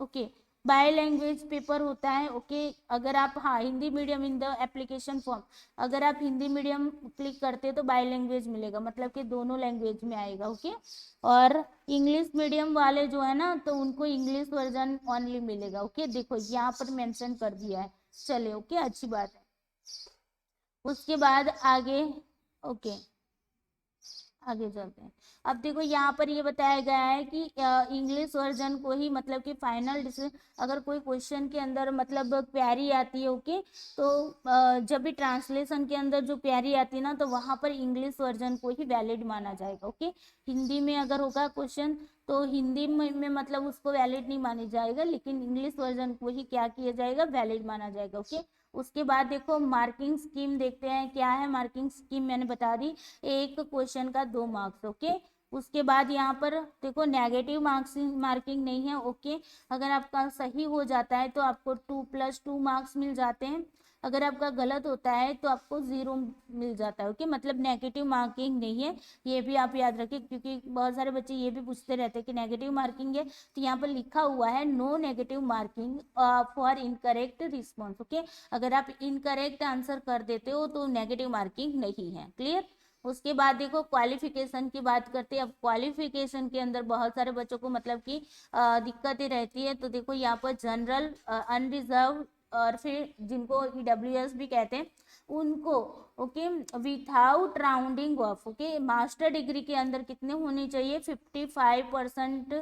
ओके बाय लैंग्वेज पेपर होता है। ओके, अगर आप हाँ Hindi medium in the application form, अगर आप हिंदी मीडियम क्लिक करते हो तो बाय लैंग्वेज मिलेगा, मतलब कि दोनों लैंग्वेज में आएगा। ओके, और इंग्लिश मीडियम वाले जो है ना तो उनको इंग्लिश वर्जन ओनली मिलेगा। ओके, देखो यहाँ पर मेंशन कर दिया है। चले, ओके अच्छी बात है। उसके बाद आगे, ओके आगे चलते हैं। अब देखो यहाँ पर ये बताया गया है कि इंग्लिश वर्जन को ही मतलब कि फाइनल डिसीजन, अगर कोई क्वेश्चन के अंदर मतलब क्वेरी आती है, ओके, तो जब भी ट्रांसलेशन के अंदर जो क्वेरी आती है ना तो वहां पर इंग्लिश वर्जन को ही वैलिड माना जाएगा। ओके, हिंदी में अगर होगा क्वेश्चन तो हिंदी में मतलब उसको वैलिड नहीं मानी जाएगा, लेकिन इंग्लिश वर्जन को ही क्या किया जाएगा, वैलिड माना जाएगा। ओके, उसके बाद देखो मार्किंग स्कीम देखते हैं क्या है। मार्किंग स्कीम मैंने बता दी, एक क्वेश्चन का 2 मार्क्स। ओके, उसके बाद यहाँ पर देखो नेगेटिव मार्किंग नहीं है। ओके, अगर आपका सही हो जाता है तो आपको 2+2 मार्क्स मिल जाते हैं, अगर आपका गलत होता है तो आपको 0 मिल जाता है। ओके, मतलब नेगेटिव मार्किंग नहीं है, ये भी आप याद रखिए, क्योंकि बहुत सारे बच्चे ये भी पूछते रहते हैं कि नेगेटिव मार्किंग है, तो यहाँ पर लिखा हुआ है no negative marking for incorrect response. Okay, अगर आप इनकरेक्ट आंसर कर देते हो तो नेगेटिव मार्किंग नहीं है। क्लियर? उसके बाद देखो क्वालिफिकेशन की बात करते हैं। अब क्वालिफिकेशन के अंदर बहुत सारे बच्चों को मतलब कि दिक्कतें रहती है, तो देखो यहाँ पर जनरल, अनरिजर्व और फिर जिनको ईडब्ल्यूएस भी कहते हैं उनको, okay, without rounding off, okay, master degree के अंदर कितने होने चाहिए, 55%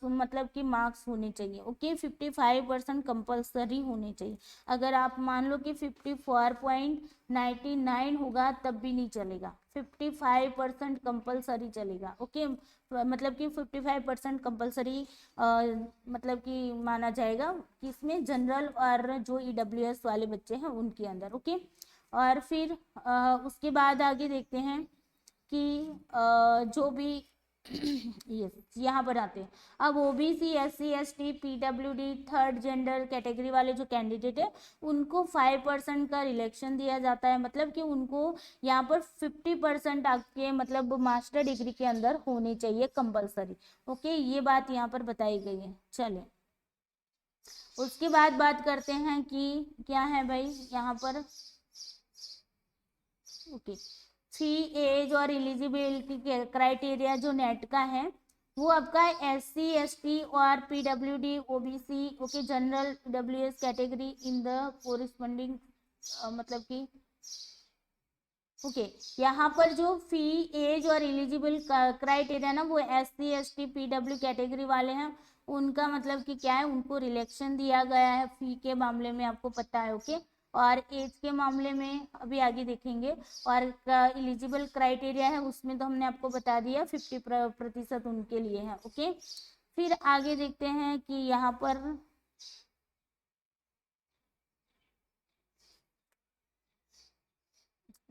मतलब कि मार्क्स होने चाहिए। ओके, 55% कंपल्सरी होने चाहिए। अगर आप मान लो कि 54.99 होगा तब भी नहीं चलेगा, 55% कंपल्सरी चलेगा। ओके, मतलब कि 55% कंपल्सरी मतलब कि माना जाएगा किसमें, जनरल और जो ईडब्ल्यूएस वाले बच्चे हैं उनके अंदर। ओके, और फिर उसके बाद आगे देखते हैं कि जो भी यस यहाँ पर आते हैं। अब OBC, SC ST PWD third gender category वाले जो कैंडिडेट है उनको 5% का रिलेक्शन दिया जाता है, मतलब कि उनको यहाँ पर 50% आपके मतलब मास्टर डिग्री के अंदर होनी चाहिए कंपलसरी। ओके, ये बात यहाँ पर बताई गई है। चले, उसके बाद बात करते हैं कि क्या है भाई यहाँ पर, ओके, फी एज और एलिजिबिलिटी क्राइटेरिया जो नेट का है वो आपका SC ST और PWD OBC, okay, general WS category in the corresponding मतलब कि ओके, यहाँ पर जो फी एज और एलिजिबल क्राइटेरिया ना वो SC ST PW कैटेगरी वाले हैं, उनका मतलब कि क्या है, उनको रिलेक्शन दिया गया है फी के मामले में, आपको पता है। ओके, और एज के मामले में अभी आगे देखेंगे, और एलिजिबल क्राइटेरिया है उसमें तो हमने आपको बता दिया 50% उनके लिए है। ओके, फिर आगे देखते हैं कि यहाँ पर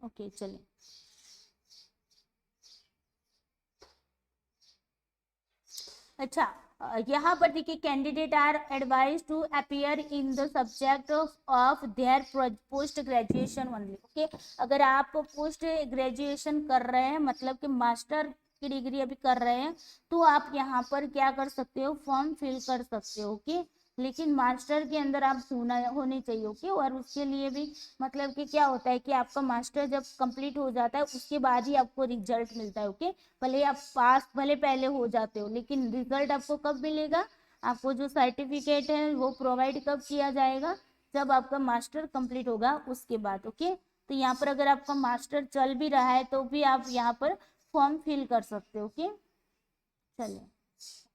ओके चलिए, अच्छा यहाँ पर देखिए candidate are advise to appear in the subject of their post graduation only. Okay, अगर आप पोस्ट ग्रेजुएशन कर रहे हैं मतलब कि मास्टर की डिग्री अभी कर रहे हैं तो आप यहाँ पर क्या कर सकते हो, फॉर्म फिल कर सकते हो। ओके, लेकिन मास्टर के अंदर आप होने चाहिए। ओके, और उसके लिए भी मतलब कि क्या होता है कि आपका मास्टर जब कंप्लीट हो जाता है उसके बाद ही आपको रिजल्ट मिलता है। ओके, भले आप पास भले पहले हो जाते हो, लेकिन रिजल्ट आपको कब मिलेगा, आपको जो सर्टिफिकेट है वो प्रोवाइड कब किया जाएगा, जब आपका मास्टर कंप्लीट होगा उसके बाद। ओके, तो यहाँ पर अगर आपका मास्टर चल भी रहा है तो भी आप यहाँ पर फॉर्म फिल कर सकते हो। ओके, चलिए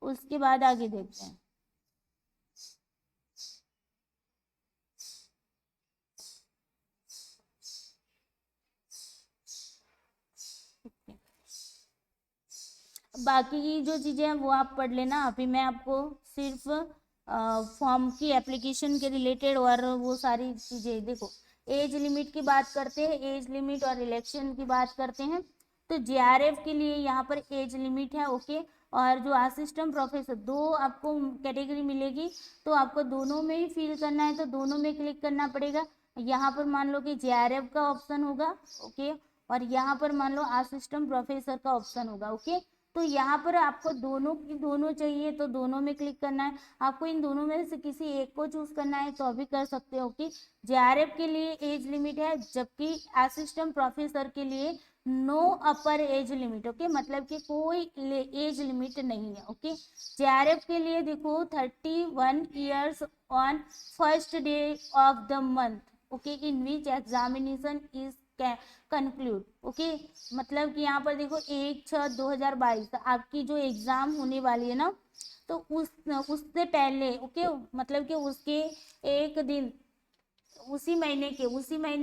उसके बाद आगे देखते हैं। बाकी की जो चीज़ें हैं वो आप पढ़ लेना। अभी मैं आपको सिर्फ फॉर्म की एप्लीकेशन के रिलेटेड और वो सारी चीज़ें, देखो एज लिमिट की बात करते हैं, एज लिमिट और इलेक्शन की बात करते हैं। तो जेआरएफ के लिए यहाँ पर एज लिमिट है। ओके, और जो असिस्टेंट प्रोफेसर, दो आपको कैटेगरी मिलेगी, तो आपको दोनों में ही फिल करना है, तो दोनों में क्लिक करना पड़ेगा। यहाँ पर मान लो कि जेआरएफ का ऑप्शन होगा। ओके, और यहाँ पर मान लो असिस्टेंट प्रोफेसर का ऑप्शन होगा। ओके, तो यहाँ पर आपको दोनों की दोनों चाहिए तो दोनों में क्लिक करना है। आपको इन दोनों में से किसी एक को चूज करना है तो अभी कर सकते हो कि जेआरएफ के लिए एज लिमिट है, जबकि असिस्टेंट प्रोफेसर के लिए no upper age limit. Okay, मतलब कि कोई एज लिमिट नहीं है। ओके, जेआरएफ के लिए देखो 31 years on first day of the month. Okay, in which examination is conclude. Okay, मतलब कि यहाँ पर देखो 1/6/2022 आपकी जो एग्जाम होने वाली है ना, तो उससे पहले ओके, मतलब कि उसके एक दिन, उसी महीने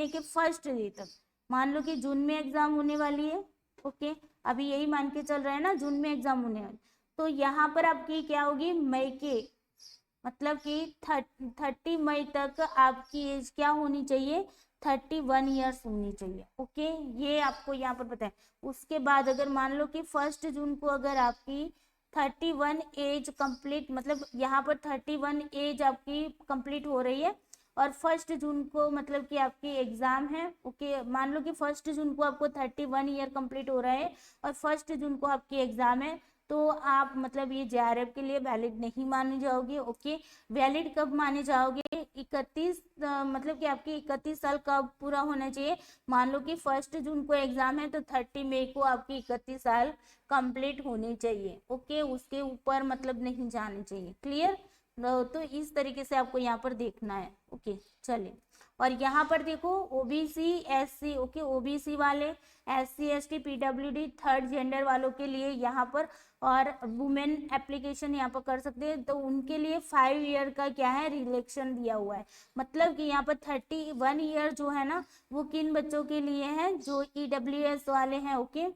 के फर्स्ट डे तक, मान लो कि जून में एग्जाम होने वाली है। ओके, अभी यही मान के चल रहा है ना, जून में एग्जाम होने वाली, तो यहाँ पर आपकी क्या होगी, मई के, मतलब कि 30 मई तक आपकी एज क्या होनी चाहिए, 31 ईयर्स होनी चाहिए। ओके, ये आपको यहाँ पर पता है। उसके बाद अगर मान लो कि 1 जून को अगर आपकी 31 एज कंप्लीट, मतलब यहाँ पर 31 एज आपकी कंप्लीट हो रही है, और 1 जून को मतलब कि आपकी एग्जाम है। ओके, मान लो कि 1 जून को आपको 31 ईयर कंप्लीट हो रहा है और 1 जून को आपकी एग्जाम है, तो आप मतलब ये जेआरएफ के लिए वैलिड नहीं माने जाओगे। ओके, वैलिड कब माने जाओगे, 31 मतलब कि आपकी 31 साल कब पूरा होना चाहिए, मान लो कि 1 जून को एग्जाम है तो 30 मई को आपकी 31 साल कंप्लीट होनी चाहिए। ओके, उसके ऊपर मतलब नहीं जाने चाहिए। क्लियर, तो इस तरीके से आपको यहाँ पर देखना है। ओके, चलिए, और यहाँ पर देखो ओबीसी एससी, ओके, ओबीसी वाले, SC ST PWD third gender वालों के लिए यहाँ पर, और वुमेन एप्लीकेशन यहाँ पर कर सकते हैं, तो उनके लिए 5 ईयर का क्या है, रिलेक्शन दिया हुआ है। मतलब कि यहाँ पर 31 ईयर जो है ना, वो किन बच्चों के लिए है, जो ईडब्ल्यूएस वाले हैं। ओके,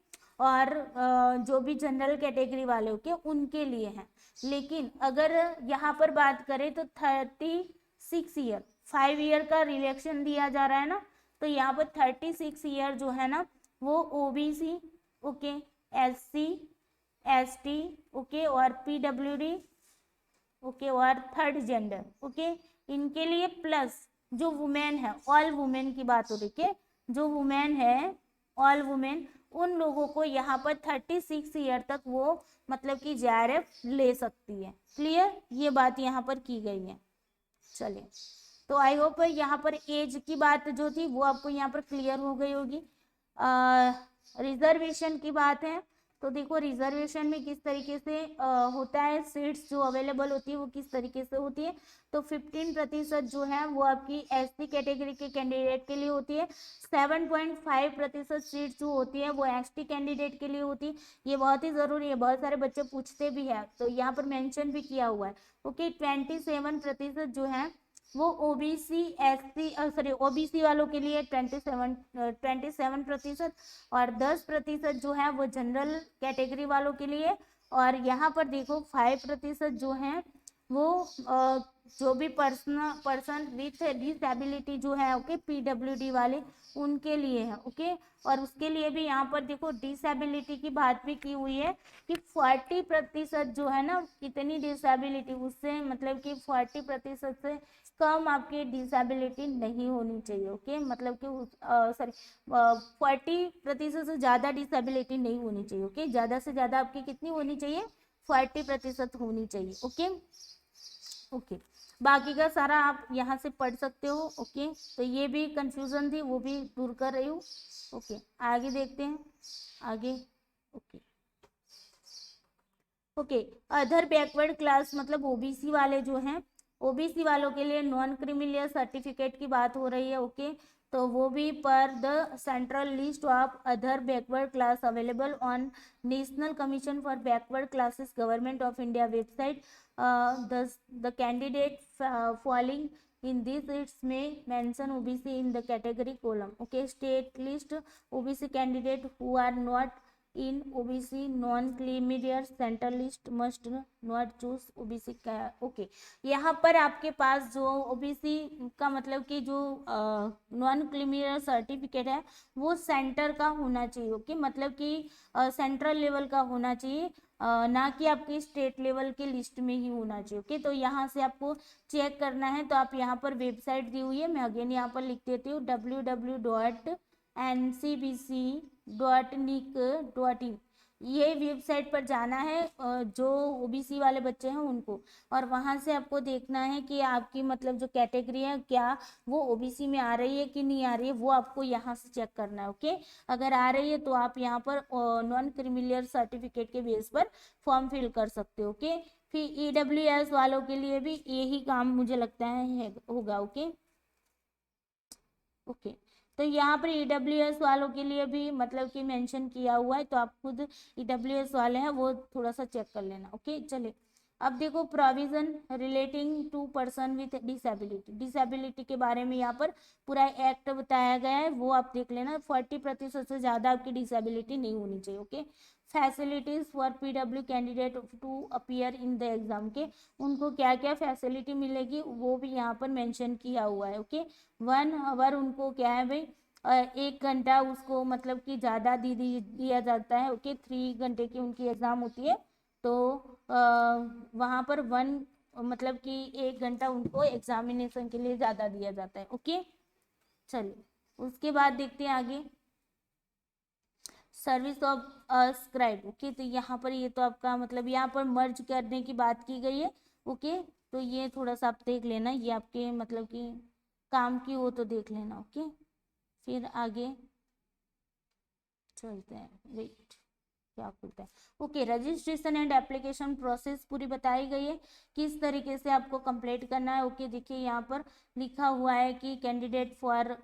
और जो भी जनरल कैटेगरी वाले ओके उनके लिए हैं। लेकिन अगर यहाँ पर बात करें तो 36 ईयर, 5 ईयर का रिलेक्शन दिया जा रहा है ना, तो यहाँ पर 36 ईयर जो है ना, वो OBC, okay, SC ST, okay, और पीडब्ल्यूडी, ओके, और थर्ड जेंडर, ओके, इनके लिए, प्लस जो वुमेन है, ऑल वुमेन की बात हो रही है, जो वुमेन है, ऑल वुमेन, उन लोगों को यहाँ पर 36 ईयर तक वो मतलब कि जेआरएफ ले सकती है। क्लियर, ये बात यहाँ पर की गई है। चलिए, तो आई होप यहाँ पर एज की बात जो थी वो आपको यहाँ पर क्लियर हो गई होगी। रिजर्वेशन की बात है, तो देखो रिजर्वेशन में किस तरीके से होता है, सीट्स जो अवेलेबल होती है वो किस तरीके से होती है। तो 15% जो है वो आपकी एससी कैटेगरी के कैंडिडेट के लिए होती है, 7.5% सीट जो होती है वो एसटी कैंडिडेट के लिए होती है। ये बहुत ही जरूरी है, बहुत सारे बच्चे पूछते भी हैं, तो यहाँ पर मेंशन भी किया हुआ है। ओके, 27% जो है वो ओबीसी एससी सॉरी ओबीसी वालों के लिए 27%, और 10% जो है वो जनरल कैटेगरी वालों के लिए। और यहाँ पर देखो 5% जो है वो जो भी पर्सन विथ डिसेबिलिटी जो है ओके, पीडब्ल्यूडी वाले उनके लिए है। ओके, और उसके लिए भी यहाँ पर देखो डिसेबिलिटी की बात भी की हुई है कि 40% जो है ना, इतनी डिसेबिलिटी उससे मतलब कि 40% से कम आपकी डिसेबिलिटी नहीं होनी चाहिए। ओके, मतलब कि सॉरी 40% से ज़्यादा डिसेबिलिटी नहीं होनी चाहिए। ओके, ज़्यादा से ज़्यादा आपकी कितनी होनी चाहिए, 40% होनी चाहिए। ओके, ओके, बाकी का सारा आप यहाँ से पढ़ सकते हो। ओके, तो ये भी कंफ्यूजन थी, वो भी दूर कर रही हूँ। ओके, आगे देखते हैं आगे। Okay okay, other backward class मतलब ओबीसी वाले जो हैं, ओबीसी वालों के लिए नॉन क्रीमिलियर सर्टिफिकेट की बात हो रही है। ओके, तो वो भी पर the central list of other backward class available on national commission for backward classes government of India website, the candidate falling in this its may mention OBC in the category column. Okay, state list OBC candidate who are not in OBC non-creamier central list must not choose OBC का। ओके, यहाँ पर आपके पास जो OBC का मतलब कि जो नॉन क्रीमियर सर्टिफिकेट है वो सेंटर का होना चाहिए। ओके, मतलब कि सेंट्रल लेवल का होना चाहिए, ना कि आपकी स्टेट लेवल के लिस्ट में ही होना चाहिए। ओके, तो यहाँ से आपको चेक करना है, तो आप यहाँ पर वेबसाइट दी हुई है, मैं अगेन यहाँ पर लिख देती हूँ www.ncbc.nic.in। ये वेबसाइट पर जाना है जो ओबीसी वाले बच्चे हैं उनको, और वहां से आपको देखना है कि आपकी मतलब जो कैटेगरी है क्या वो ओबीसी में आ रही है कि नहीं आ रही है, वो आपको यहाँ से चेक करना है। ओके, अगर आ रही है तो आप यहाँ पर नॉन क्रीमिलियर सर्टिफिकेट के बेस पर फॉर्म फिल कर सकते हो। ओके, फिर ईडब्ल्यूएस वालों के लिए भी यही काम मुझे लगता है होगा। ओके ओके, तो यहाँ पर ईडब्ल्यूएस वालों के लिए भी मतलब कि मेंशन किया हुआ है, तो आप खुद ईडब्ल्यूएस वाले हैं वो थोड़ा सा चेक कर लेना। ओके, चलिए अब देखो provision relating to person with disability, disability के बारे में यहाँ पर पूरा एक्ट बताया गया है, वो आप देख लेना। 40% से ज़्यादा आपकी डिसेबिलिटी नहीं होनी चाहिए। Okay, facilities for PW candidate to appear in the exam के, उनको क्या क्या फैसिलिटी मिलेगी वो भी यहाँ पर मेंशन किया हुआ है। ओके, 1 आवर उनको क्या है भाई, 1 घंटा उसको मतलब कि ज़्यादा दिया जाता है। ओके, 3 घंटे की उनकी एग्ज़ाम होती है, तो वहाँ पर मतलब कि 1 घंटा उनको एग्जामिनेशन के लिए ज़्यादा दिया जाता है। ओके, चलिए उसके बाद देखते हैं आगे सर्विस ऑफ स्क्राइब। ओके, तो यहाँ पर ये तो आपका मतलब यहाँ पर मर्ज करने की बात की गई है। ओके, तो ये थोड़ा सा आप देख लेना, ये आपके मतलब कि काम की हो तो देख लेना। ओके, फिर आगे चलते हैं, वेट क्या खुलता है। Okay, registration and application process पूरी बताई गई है, किस तरीके से आपको कंप्लीट करना है। ओके, देखिए यहाँ पर लिखा हुआ है कि candidate for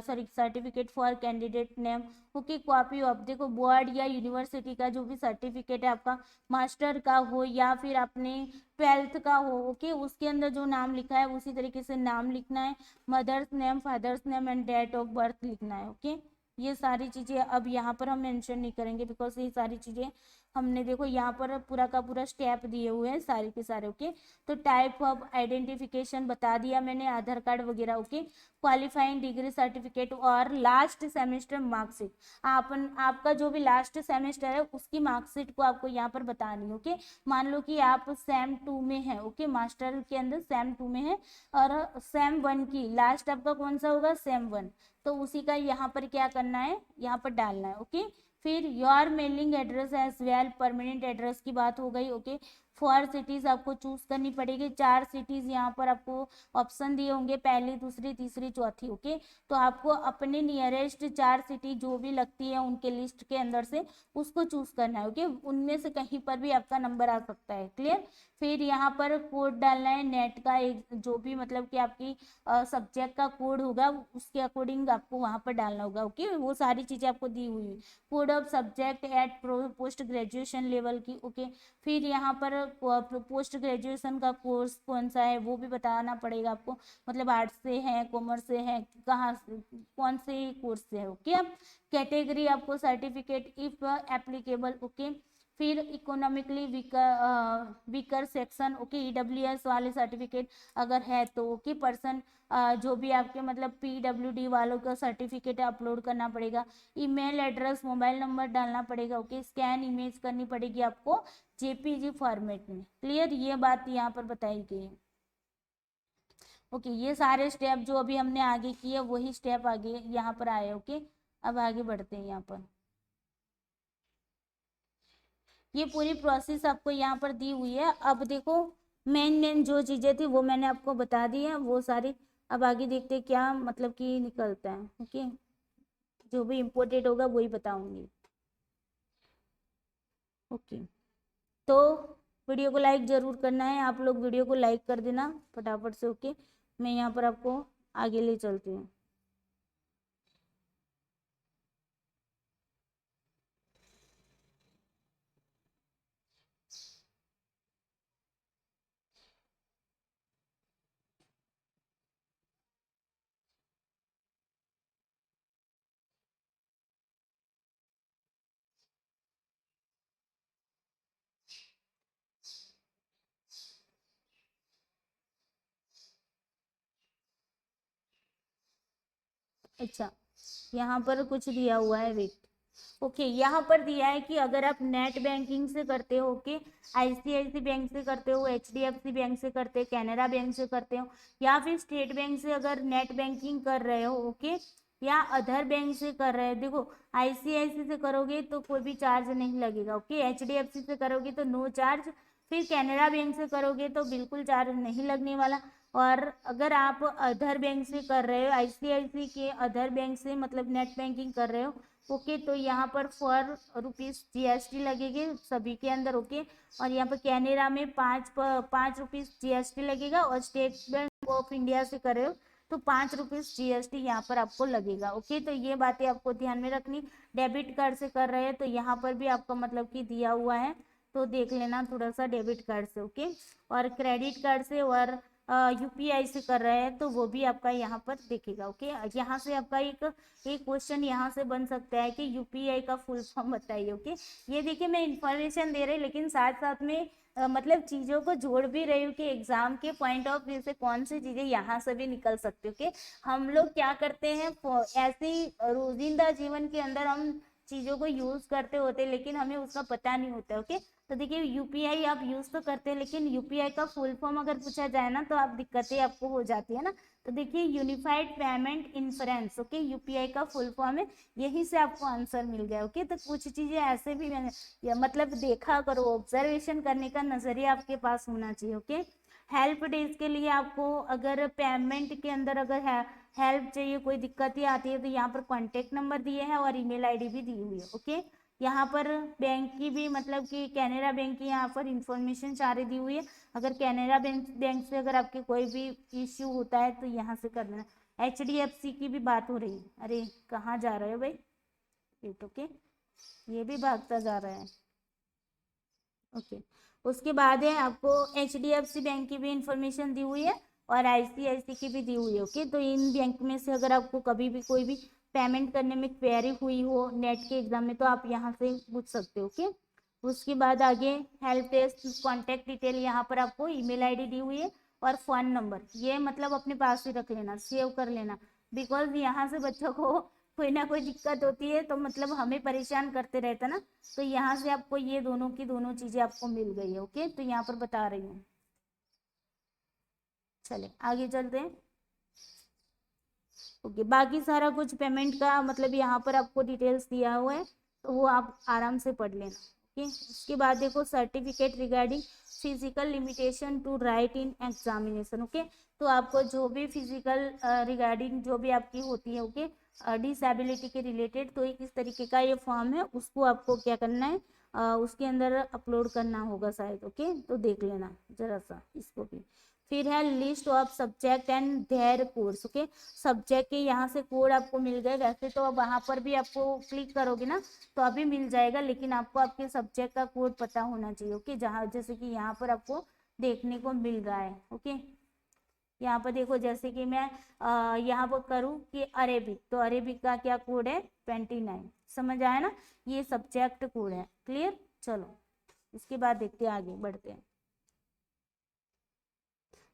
sorry certificate for candidate name. Okay, copy of, देखो बोर्ड या यूनिवर्सिटी का जो भी सर्टिफिकेट है आपका, मास्टर का हो या फिर अपने 12th का हो, ओके, उसके अंदर जो नाम लिखा है उसी तरीके से नाम लिखना है, mother's name, father's name and date of birth लिखना है। ओके, ये सारी चीज़ें अब यहाँ पर हम मेंशन नहीं करेंगे, बिकॉज ये सारी चीज़ें हमने देखो यहाँ पर पूरा का पूरा स्टेप दिए हुए हैं सारे के सारे। ओके, तो टाइप ऑफ आइडेंटिफिकेशन बता दिया मैंने, आधार कार्ड वगैरह। ओके, क्वालिफाइंग डिग्री सर्टिफिकेट और लास्ट सेमेस्टर मार्कशीट, आपका जो भी लास्ट सेमेस्टर है उसकी मार्कशीट को आपको यहाँ पर बतानी है। ओके, मान लो कि आप सेम 2 में है, ओके, मास्टर के अंदर सेम 2 में है, और सेम 1 की लास्ट आपका कौन सा होगा, सेम 1, तो उसी का यहाँ पर क्या करना है, यहाँ पर डालना है। ओके, फिर your mailing address as well, permanent address की बात हो गई। ओके, 4 सिटीज आपको चूज करनी पड़ेगी, 4 सिटीज यहाँ पर आपको ऑप्शन दिए होंगे, पहली, दूसरी, तीसरी, चौथी। ओके, तो आपको अपने नियरेस्ट 4 सिटी जो भी लगती है उनके लिस्ट के अंदर से उसको चूज करना है। ओके, उनमें से कहीं पर भी आपका नंबर आ सकता है। क्लियर, फिर यहाँ पर कोड डालना है नेट का, एक जो भी मतलब कि आपकी सब्जेक्ट का कोड होगा उसके अकॉर्डिंग आपको वहाँ पर डालना होगा। ओके, वो सारी चीज़ें आपको दी हुई है, code of subject at post graduation level की। ओके, फिर यहाँ पर पोस्ट ग्रेजुएशन का कोर्स कौन सा है वो भी बताना पड़ेगा आपको, मतलब आर्ट्स से है, कॉमर्स से है, कहाँ से, कौन से कोर्स से है। ओके, कैटेगरी आपको सर्टिफिकेट इफ एप्लीकेबल। ओके, फिर economically weaker section, okay, EWS वाले सर्टिफिकेट अगर है तो ओके, पर्सन जो भी आपके मतलब पीडब्ल्यूडी वालों का सर्टिफिकेट अपलोड करना पड़ेगा, ईमेल एड्रेस, मोबाइल नंबर डालना पड़ेगा। ओके, स्कैन इमेज करनी पड़ेगी आपको जेपीजी फॉर्मेट में। क्लियर, ये बात यहाँ पर बताई गई है। ओके, ये सारे स्टेप जो अभी हमने आगे किए वही स्टेप आगे यहाँ पर आए। ओके, अब आगे बढ़ते हैं यहाँ पर, ये पूरी प्रोसेस आपको यहाँ पर दी हुई है। अब देखो मेन जो चीजें थी वो मैंने आपको बता दी है वो सारी। अब आगे देखते हैं क्या मतलब कि निकलता है। ओके, जो भी इम्पोर्टेंट होगा वही बताऊंगी। ओके, तो वीडियो को लाइक जरूर करना है, आप लोग वीडियो को लाइक कर देना फटाफट से। ओके, मैं यहाँ पर आपको आगे ले चलती हूँ। अच्छा, यहाँ पर कुछ दिया हुआ है, वेट। ओके, यहाँ पर दिया है कि अगर आप नेट बैंकिंग से करते हो, ओके, आईसीआईसी बैंक से करते हो, एचडीएफसी बैंक से करते हो, कैनरा बैंक से करते हो, या फिर स्टेट बैंक से अगर नेट बैंकिंग कर रहे हो, ओके, या अदर बैंक से कर रहे हो, देखो आईसीआईसी से करोगे तो कोई भी चार्ज नहीं लगेगा, ओके, एचडीएफसी से करोगे तो नो चार्ज, फिर कैनरा बैंक से करोगे तो बिल्कुल चार्ज नहीं लगने वाला। और अगर आप अदर बैंक से कर रहे हो, आईसीआईसी के अदर बैंक से मतलब नेट बैंकिंग कर रहे हो, ओके, तो यहाँ पर ₹4 जीएसटी लगेगी सभी के अंदर, ओके। और यहाँ पर कैनेरा में ₹5 जीएसटी लगेगा, और स्टेट बैंक ऑफ इंडिया से कर रहे हो तो ₹5 जीएसटी यहाँ पर आपको लगेगा, ओके। तो ये बातें आपको ध्यान में रखनी। डेबिट कार्ड से कर रहे हैं तो यहाँ पर भी आपका मतलब कि दिया हुआ है, तो देख लेना थोड़ा सा डेबिट कार्ड से, ओके। और क्रेडिट कार्ड से और यूपीआई से कर रहे हैं तो वो भी आपका यहाँ पर दिखेगा, ओके। यहाँ से आपका एक क्वेश्चन यहाँ से बन सकता है कि यूपीआई का फुल फॉर्म बताइए, ओके। ये देखिए मैं इंफॉर्मेशन दे रही लेकिन साथ साथ में मतलब चीज़ों को जोड़ भी रही हूँ कि एग्जाम के पॉइंट ऑफ व्यू से कौन सी चीज़ें यहाँ से भी निकल सकती है, ओके। हम लोग क्या करते हैं ऐसे ही रोजिंदा जीवन के अंदर हम चीज़ों को यूज करते होते लेकिन हमें उसका पता नहीं होता, ओके। तो देखिए यूपीआई आप यूज तो करते हैं लेकिन यूपीआई का फुल फॉर्म अगर पूछा जाए ना तो आप दिक्कतें आपको हो जाती है ना। तो देखिए unified payment inference, okay, UPI का फुल फॉर्म है। यही से आपको आंसर मिल गया, ओके। तो कुछ चीजें ऐसे भी मैंने मतलब देखा करो, ऑब्जर्वेशन करने का नजरिया आपके पास होना चाहिए, ओके। हेल्प डेस्क के लिए आपको अगर पेमेंट के अंदर अगर है हेल्प चाहिए, कोई दिक्कतें आती है तो यहाँ पर कॉन्टेक्ट नंबर दिए हैं और ईमेल आईडी भी दी हुई है, ओके। यहाँ पर बैंक की भी मतलब कि कैनरा बैंक की यहाँ पर इंफॉर्मेशन सारी दी हुई है। अगर कैनरा बैंक से अगर आपके कोई भी इश्यू होता है तो यहाँ से कर लेना। एचडीएफसी की भी बात हो रही है, अरे कहाँ जा रहे हो भाई, वेट, ओके, ये भी भागता जा रहा है, ओके। उसके बाद है आपको एचडीएफसी बैंक की भी इंफॉर्मेशन दी हुई है और आईसीआईसी की भी दी हुई है, ओके। तो इन बैंक में से अगर आपको कभी भी कोई भी पेमेंट करने में क्वेरी हुई हो नेट के एग्जाम में तो आप यहाँ से पूछ सकते हो, ओके। उसके बाद आगे हेल्प डेस्क कॉन्टैक्ट डिटेल, यहाँ पर आपको ईमेल आईडी दी हुई है और फोन नंबर, ये मतलब अपने पास ही रख लेना, सेव कर लेना, बिकॉज यहाँ से बच्चों को कोई ना कोई दिक्कत होती है तो मतलब हमें परेशान करते रहता ना। तो यहाँ से आपको ये दोनों की दोनों चीजें आपको मिल गई है, ओके। तो यहाँ पर बता रही हूँ, चले आगे चलते हैं। ओके, बाकी सारा कुछ पेमेंट का मतलब यहाँ पर आपको डिटेल्स दिया हुआ है तो वो आप आराम से पढ़ लेना, ओके। उसके बाद देखो certificate regarding physical limitation to write in examination, okay. तो आपको जो भी फिजिकल रिगार्डिंग जो भी आपकी होती है, ओके, डिसेबिलिटी के रिलेटेड, तो एक इस तरीके का ये फॉर्म है, उसको आपको क्या करना है उसके अंदर अपलोड करना होगा शायद, ओके। तो देख लेना जरा सा इसको भी। फिर है list of subject and their course, okay. Subject के यहाँ से कोड आपको मिल गए, वैसे तो वहां पर भी आपको क्लिक करोगे ना तो अभी मिल जाएगा लेकिन आपको आपके सब्जेक्ट का कोड पता होना चाहिए, ओके। जहाँ जैसे कि यहाँ पर आपको देखने को मिल रहा है, ओके। यहाँ पर देखो जैसे कि मैं यहाँ पर करूँ कि अरेबिक, तो अरेबिक का क्या कोड है 29, समझ आया ना, ये सब्जेक्ट कोड है, क्लियर। चलो इसके बाद देखते हैं, आगे बढ़ते हैं।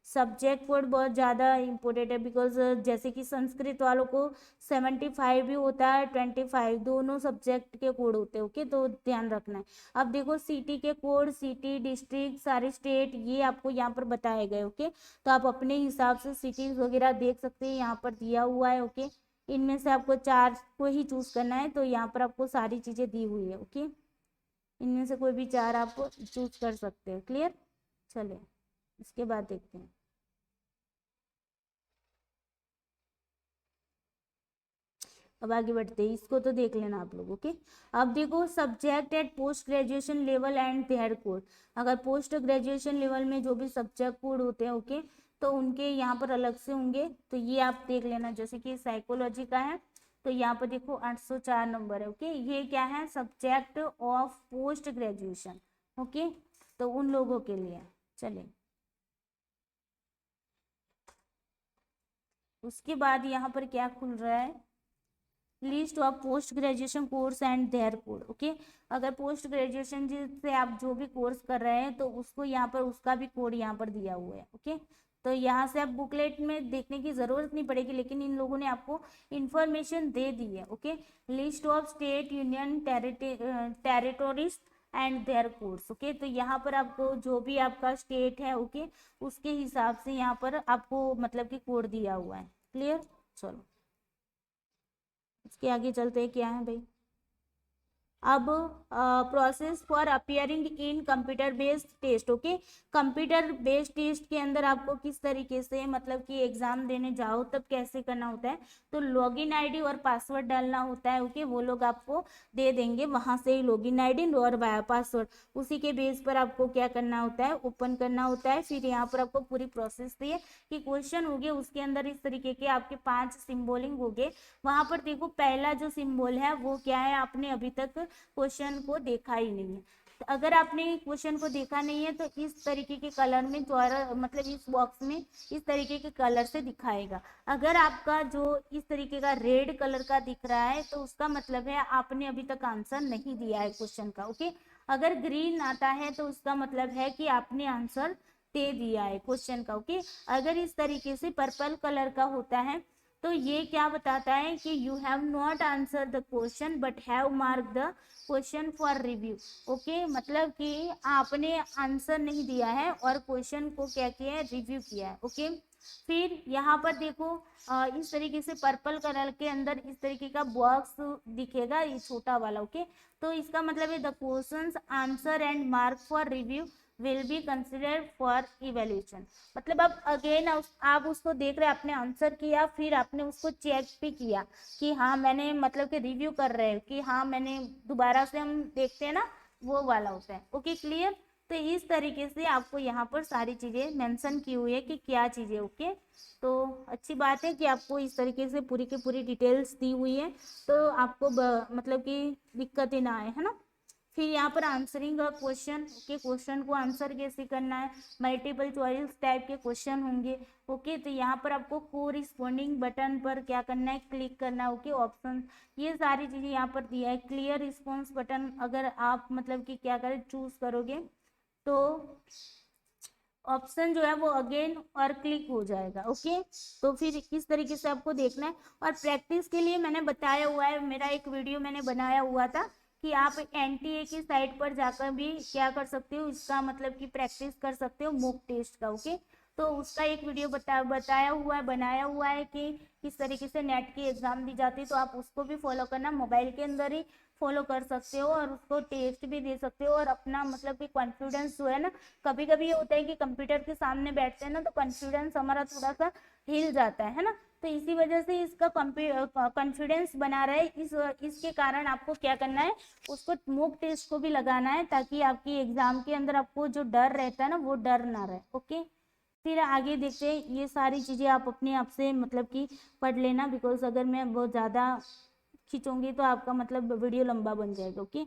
सब्जेक्ट कोड बहुत ज़्यादा इम्पोर्टेंट है बिकॉज जैसे कि संस्कृत वालों को 75 भी होता है 25, दोनों सब्जेक्ट के कोड होते हैं, ओके। तो ध्यान रखना है। अब देखो सिटी के कोड, सिटी डिस्ट्रिक्ट सारे स्टेट ये आपको यहाँ पर बताए गए, ओके। तो आप अपने हिसाब से सिटीज वगैरह देख सकते हैं, यहाँ पर दिया हुआ है, ओके। इनमें से आपको 4 को ही चूज करना है तो यहाँ पर आपको सारी चीज़ें दी हुई है, ओके। इनमें से कोई भी 4 आप चूज कर सकते हो, क्लियर। चले इसके बाद देखते हैं। अब आगे बढ़ते हैं, इसको तो देख लेना आप लोग। ओके, अब देखो subject at post graduation level and their code. अगर पोस्ट ग्रेजुएशन लेवल में जो भी सब्जेक्ट कोड होते हैं, ओके, तो उनके यहाँ पर अलग से होंगे, तो ये आप देख लेना। जैसे कि साइकोलॉजी का है तो यहाँ पर देखो 804 नंबर है। ओके, ये क्या है, subject of post graduation. Okay, तो उन लोगों के लिए। चलिए, उसके बाद यहाँ पर क्या खुल रहा है, list of post graduation course and their code. Okay, अगर पोस्ट ग्रेजुएशन से आप जो भी कोर्स कर रहे हैं तो उसको यहाँ पर उसका भी कोड यहाँ पर दिया हुआ है। ओके, तो यहाँ से आप बुकलेट में देखने की जरूरत नहीं पड़ेगी, लेकिन इन लोगों ने आपको इंफॉर्मेशन दे दी है। Okay, list of state union territories and their codes. Okay, तो यहाँ पर आपको जो भी आपका स्टेट है, ओके, उसके हिसाब से यहाँ पर आपको मतलब कि कोड दिया हुआ है। क्लियर, चलो इसके आगे चलते हैं, क्या है भाई। अब process for appearing in computer based test. Okay, computer based test के अंदर आपको किस तरीके से मतलब कि एग्जाम देने जाओ तब कैसे करना होता है, तो लॉगिन आईडी और पासवर्ड डालना होता है। ओके, वो लोग आपको दे देंगे, वहां से ही लॉगिन आईडी और पासवर्ड, उसी के बेस पर आपको क्या करना होता है, ओपन करना होता है। फिर यहाँ पर आपको पूरी प्रोसेस दी है कि क्वेश्चन हो गए, उसके अंदर इस तरीके के आपके 5 सिंबलिंग हो गए। वहां पर देखो पहला जो सिंबल है वो क्या है, आपने अभी तक क्वेश्चन को देखा ही नहीं है। तो अगर आपने क्वेश्चन को देखा नहीं है तो इस तरीके के कलर में द्वारा मतलब इस बॉक्स में इस तरीके के कलर से दिखाएगा। अगर आपका जो इस तरीके का रेड कलर का दिख रहा है तो उसका मतलब है आपने अभी तक आंसर नहीं दिया है क्वेश्चन का। ओके, अगर ग्रीन आता है तो उसका मतलब है कि आपने आंसर दे दिया है क्वेश्चन का। ओके, अगर इस तरीके से पर्पल कलर का होता है तो ये क्या बताता है कि you have not answer the question but have mark the question for review. Okay, मतलब कि आपने आंसर नहीं दिया है और क्वेश्चन को क्या किया है, रिव्यू किया है। ओके, फिर यहाँ पर देखो इस तरीके से पर्पल कलर के अंदर इस तरीके का बॉक्स दिखेगा, ये छोटा वाला। ओके, तो इसका मतलब है the questions answer and mark for review will be considered for evaluation. मतलब अब अगेन आप उसको देख रहे हैं, आपने आंसर किया, फिर आपने उसको चेक भी किया कि हाँ मैंने मतलब कि रिव्यू कर रहे हैं कि हाँ मैंने दोबारा से हम देखते हैं ना, वो वाला होता है। Okay, clear. तो इस तरीके से आपको यहाँ पर सारी चीजें मेंशन की हुई है कि क्या चीजें। ओके, तो अच्छी बात है कि आपको इस तरीके से पूरी की पूरी डिटेल्स दी हुई है, तो आपको मतलब कि दिक्कतें ना आए, है ना। फिर यहाँ पर आंसरिंग अ क्वेश्चन के, क्वेश्चन को आंसर कैसे करना है, मल्टीपल चॉइस टाइप के क्वेश्चन होंगे। ओके, तो यहाँ पर आपको कोरिस्पोंडिंग बटन पर क्या करना है, क्लिक करना है। ओके, ऑप्शन ये सारी चीजें यहाँ पर दिया है। क्लियर रिस्पॉन्स बटन अगर आप मतलब कि क्या करें, चूज करोगे तो ऑप्शन जो है वो अगेन और क्लिक हो जाएगा। ओके, तो फिर किस तरीके से आपको देखना है। और प्रैक्टिस के लिए मैंने बताया हुआ है, मेरा एक वीडियो मैंने बनाया हुआ था कि आप एनटीए की साइट पर जाकर भी क्या कर सकते हो, इसका मतलब कि प्रैक्टिस कर सकते हो मॉक टेस्ट का। ओके, तो उसका एक वीडियो बताया हुआ है, बनाया हुआ है कि किस तरीके से नेट की एग्जाम दी जाती है, तो आप उसको भी फॉलो करना, मोबाइल के अंदर ही फॉलो कर सकते हो और उसको टेस्ट भी दे सकते हो। और अपना मतलब कि कॉन्फिडेंस जो है ना, कभी कभी ये होता है कि कंप्यूटर के सामने बैठते हैं ना तो कॉन्फिडेंस हमारा थोड़ा सा हिल जाता है ना, तो इसी वजह से इसका कॉन्फिडेंस बना रहे, इसके कारण आपको क्या करना है, उसको मॉक टेस्ट को भी लगाना है ताकि आपकी एग्जाम के अंदर आपको जो डर रहता है ना वो डर ना रहे। ओके, फिर आगे देखते हैं, ये सारी चीज़ें आप अपने आप से मतलब कि पढ़ लेना, बिकॉज अगर मैं बहुत ज़्यादा खींचूंगी तो आपका मतलब वीडियो लंबा बन जाएगा। ओके,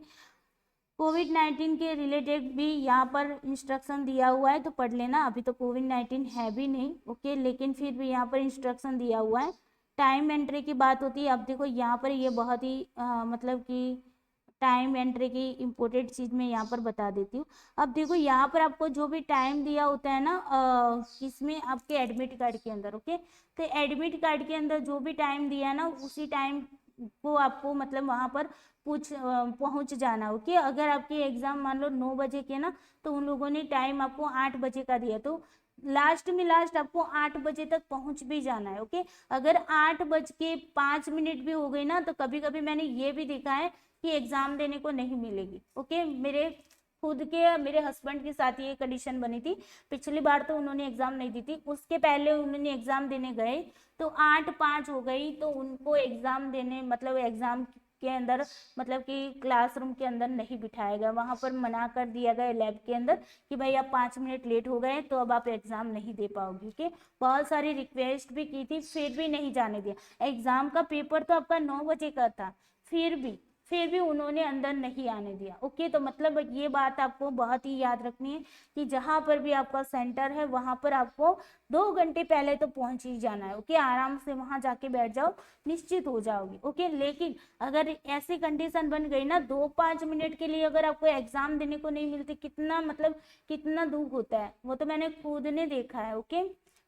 कोविड-19 के रिलेटेड भी यहाँ पर इंस्ट्रक्शन दिया हुआ है तो पढ़ लेना। अभी तो कोविड-19 है भी नहीं। ओके, लेकिन फिर भी यहाँ पर इंस्ट्रक्शन दिया हुआ है। टाइम एंट्री की बात होती है, अब देखो यहाँ पर ये बहुत ही मतलब कि टाइम एंट्री की इम्पोर्टेंट चीज़ मैं यहाँ पर बता देती हूँ। अब देखो यहाँ पर आपको जो भी टाइम दिया होता है ना किसमें, आपके एडमिट कार्ड के अंदर। ओके, तो एडमिट कार्ड के अंदर जो भी टाइम दिया ना उसी टाइम को आपको मतलब वहाँ पर पहुंच जाना। ओके, अगर आपकी एग्जाम मान लो 9 बजे के ना, तो उन लोगों ने टाइम आपको 8 बजे का दिया, तो लास्ट में लास्ट आपको 8 बजे तक पहुंच भी जाना है। ओके, अगर 8 बज के 5 मिनट भी हो गई ना तो कभी कभी मैंने ये भी देखा है कि एग्जाम देने को नहीं मिलेगी। ओके, मेरे खुद के मेरे हस्बैंड के साथ ये कंडीशन बनी थी। पिछली बार तो उन्होंने एग्जाम नहीं दी थी, उसके पहले उन्होंने एग्जाम देने गए तो 8-5 हो गई, तो उनको एग्जाम देने मतलब एग्जाम के अंदर मतलब कि क्लासरूम के अंदर नहीं बिठाया गया, वहां पर मना कर दिया गया लैब के अंदर कि भाई आप 5 मिनट लेट हो गए तो अब आप एग्जाम नहीं दे पाओगे। ओके, बहुत सारी रिक्वेस्ट भी की थी फिर भी नहीं जाने दिया। एग्जाम का पेपर तो आपका 9 बजे का था, फिर भी उन्होंने अंदर नहीं आने दिया। ओके, तो मतलब ये बात आपको बहुत ही याद रखनी है कि जहां पर भी आपका सेंटर है वहां पर आपको 2 घंटे पहले तो पहुंच ही जाना है। ओके, आराम से वहां जाके बैठ जाओ, निश्चित हो जाओगे। ओके, लेकिन अगर ऐसी कंडीशन बन गई ना 2-5 मिनट के लिए अगर आपको एग्जाम देने को नहीं मिलती, कितना मतलब कितना दुख होता है, वो तो मैंने खुद ने देखा है। ओके,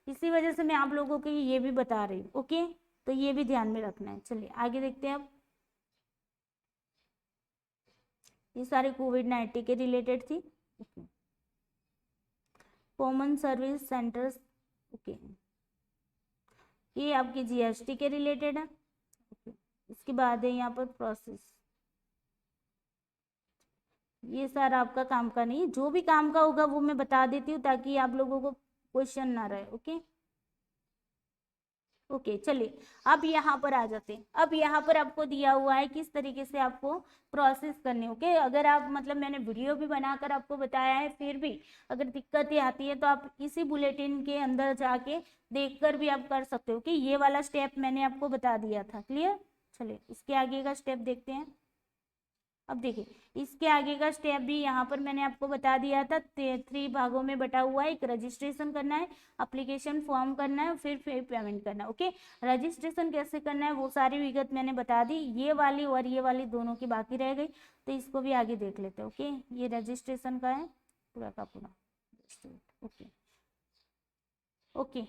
इसी वजह से मैं आप लोगों को ये भी बता रही हूँ। ओके, तो ये भी ध्यान में रखना है। चलिए आगे देखते हैं। अब ये सारे कोविड-19 के रिलेटेड थी। Okay, common service centres. Okay, ये आपके जीएसटी के रिलेटेड है। ओके, इसके बाद है यहाँ पर प्रोसेस। ये सारा आपका काम का नहीं है, जो भी काम का होगा वो मैं बता देती हूँ ताकि आप लोगों को क्वेश्चन ना रहे। ओके ओके, चलिए अब यहाँ पर आ जाते हैं। अब यहाँ पर आपको दिया हुआ है किस तरीके से आपको प्रोसेस करनी। ओके, अगर आप मतलब मैंने वीडियो भी बनाकर आपको बताया है, फिर भी अगर दिक्कतें आती है तो आप इसी बुलेटिन के अंदर जाके देखकर भी आप कर सकते हो कि ये वाला स्टेप मैंने आपको बता दिया था। क्लियर, चलिए इसके आगे का स्टेप देखते हैं। अब देखिए इसके आगे का स्टेप भी यहाँ पर मैंने आपको बता दिया था, 3 भागों में बटा हुआ है। एक रजिस्ट्रेशन करना है, एप्लीकेशन फॉर्म करना है, फिर पेमेंट करना है। ओके, रजिस्ट्रेशन कैसे करना है वो सारी विगत मैंने बता दी, ये वाली और ये वाली दोनों की बाकी रह गई, तो इसको भी आगे देख लेते हैं। ओके, ये रजिस्ट्रेशन का है पूरा का पूरा। ओके ओके,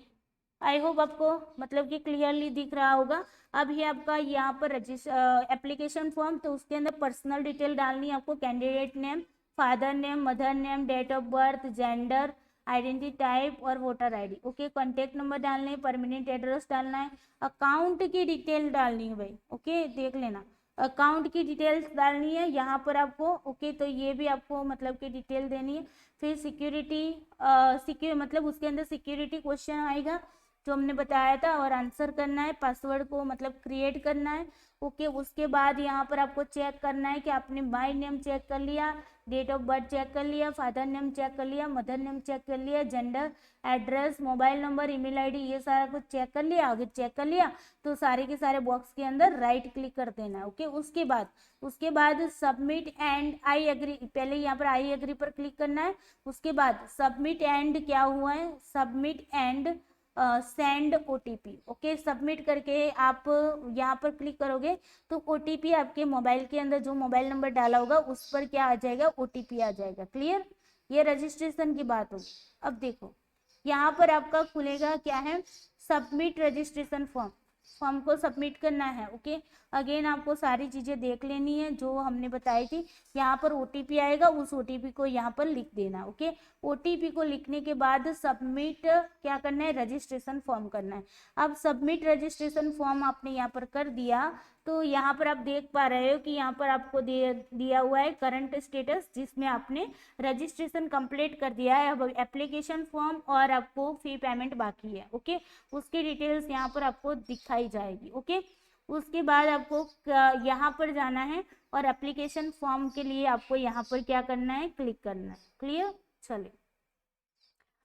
आई होप आपको मतलब कि क्लियरली दिख रहा होगा। अब ये आपका यहाँ पर एप्लीकेशन फॉर्म, तो उसके अंदर पर्सनल डिटेल डालनी है आपको, candidate name, father name, mother name, date of birth, gender, identity type और voter ID. Okay, contact number डालने हैं, परमानेंट एड्रेस डालना है, अकाउंट की डिटेल डालनी है भाई। ओके, देख लेना, अकाउंट की डिटेल्स डालनी है यहाँ पर आपको। ओके, तो ये भी आपको मतलब कि डिटेल देनी है। फिर सिक्योरिटी मतलब उसके अंदर सिक्योरिटी क्वेश्चन आएगा जो हमने बताया था और आंसर करना है, पासवर्ड को मतलब क्रिएट करना है। ओके, उसके बाद यहाँ पर आपको चेक करना है कि आपने माई नेम चेक कर लिया, डेट ऑफ बर्थ चेक कर लिया, फादर नेम चेक कर लिया, मदर नेम चेक कर लिया, gender, address, mobile number, email ID, ये सारा कुछ चेक कर लिया। अगर चेक कर लिया तो सारे के सारे बॉक्स के अंदर राइट क्लिक कर देना है। ओके, उसके बाद सबमिट एंड आई एग्री, पहले यहाँ पर आई एग्री पर क्लिक करना है। उसके बाद सबमिट एंड क्या हुआ है, submit and send OTP. Okay, submit करके आप यहाँ पर क्लिक करोगे तो ओटीपी आपके मोबाइल के अंदर जो मोबाइल नंबर डाला होगा उस पर क्या आ जाएगा, ओटीपी आ जाएगा। क्लियर, ये रजिस्ट्रेशन की बात होगी। अब देखो यहाँ पर आपका खुलेगा क्या है, सबमिट रजिस्ट्रेशन फॉर्म, फॉर्म को सबमिट करना है। ओके, अगेन आपको सारी चीजें देख लेनी है जो हमने बताई थी। यहाँ पर ओटीपी आएगा, उस ओटीपी को यहाँ पर लिख देना। ओके, ओटीपी को लिखने के बाद सबमिट क्या करना है, रजिस्ट्रेशन फॉर्म करना है। अब सबमिट रजिस्ट्रेशन फॉर्म आपने यहाँ पर कर दिया तो यहाँ पर आप देख पा रहे हो कि यहाँ पर आपको दिया हुआ है करंट स्टेटस, जिसमें आपने रजिस्ट्रेशन कंप्लीट कर दिया है। अब एप्लीकेशन फॉर्म और आपको फी पेमेंट बाकी है। ओके, उसकी डिटेल्स यहाँ पर आपको दिखाई जाएगी। ओके, उसके बाद आपको यहाँ पर जाना है और एप्लीकेशन फॉर्म के लिए आपको यहाँ पर क्या करना है, क्लिक करना है। क्लियर, चलिए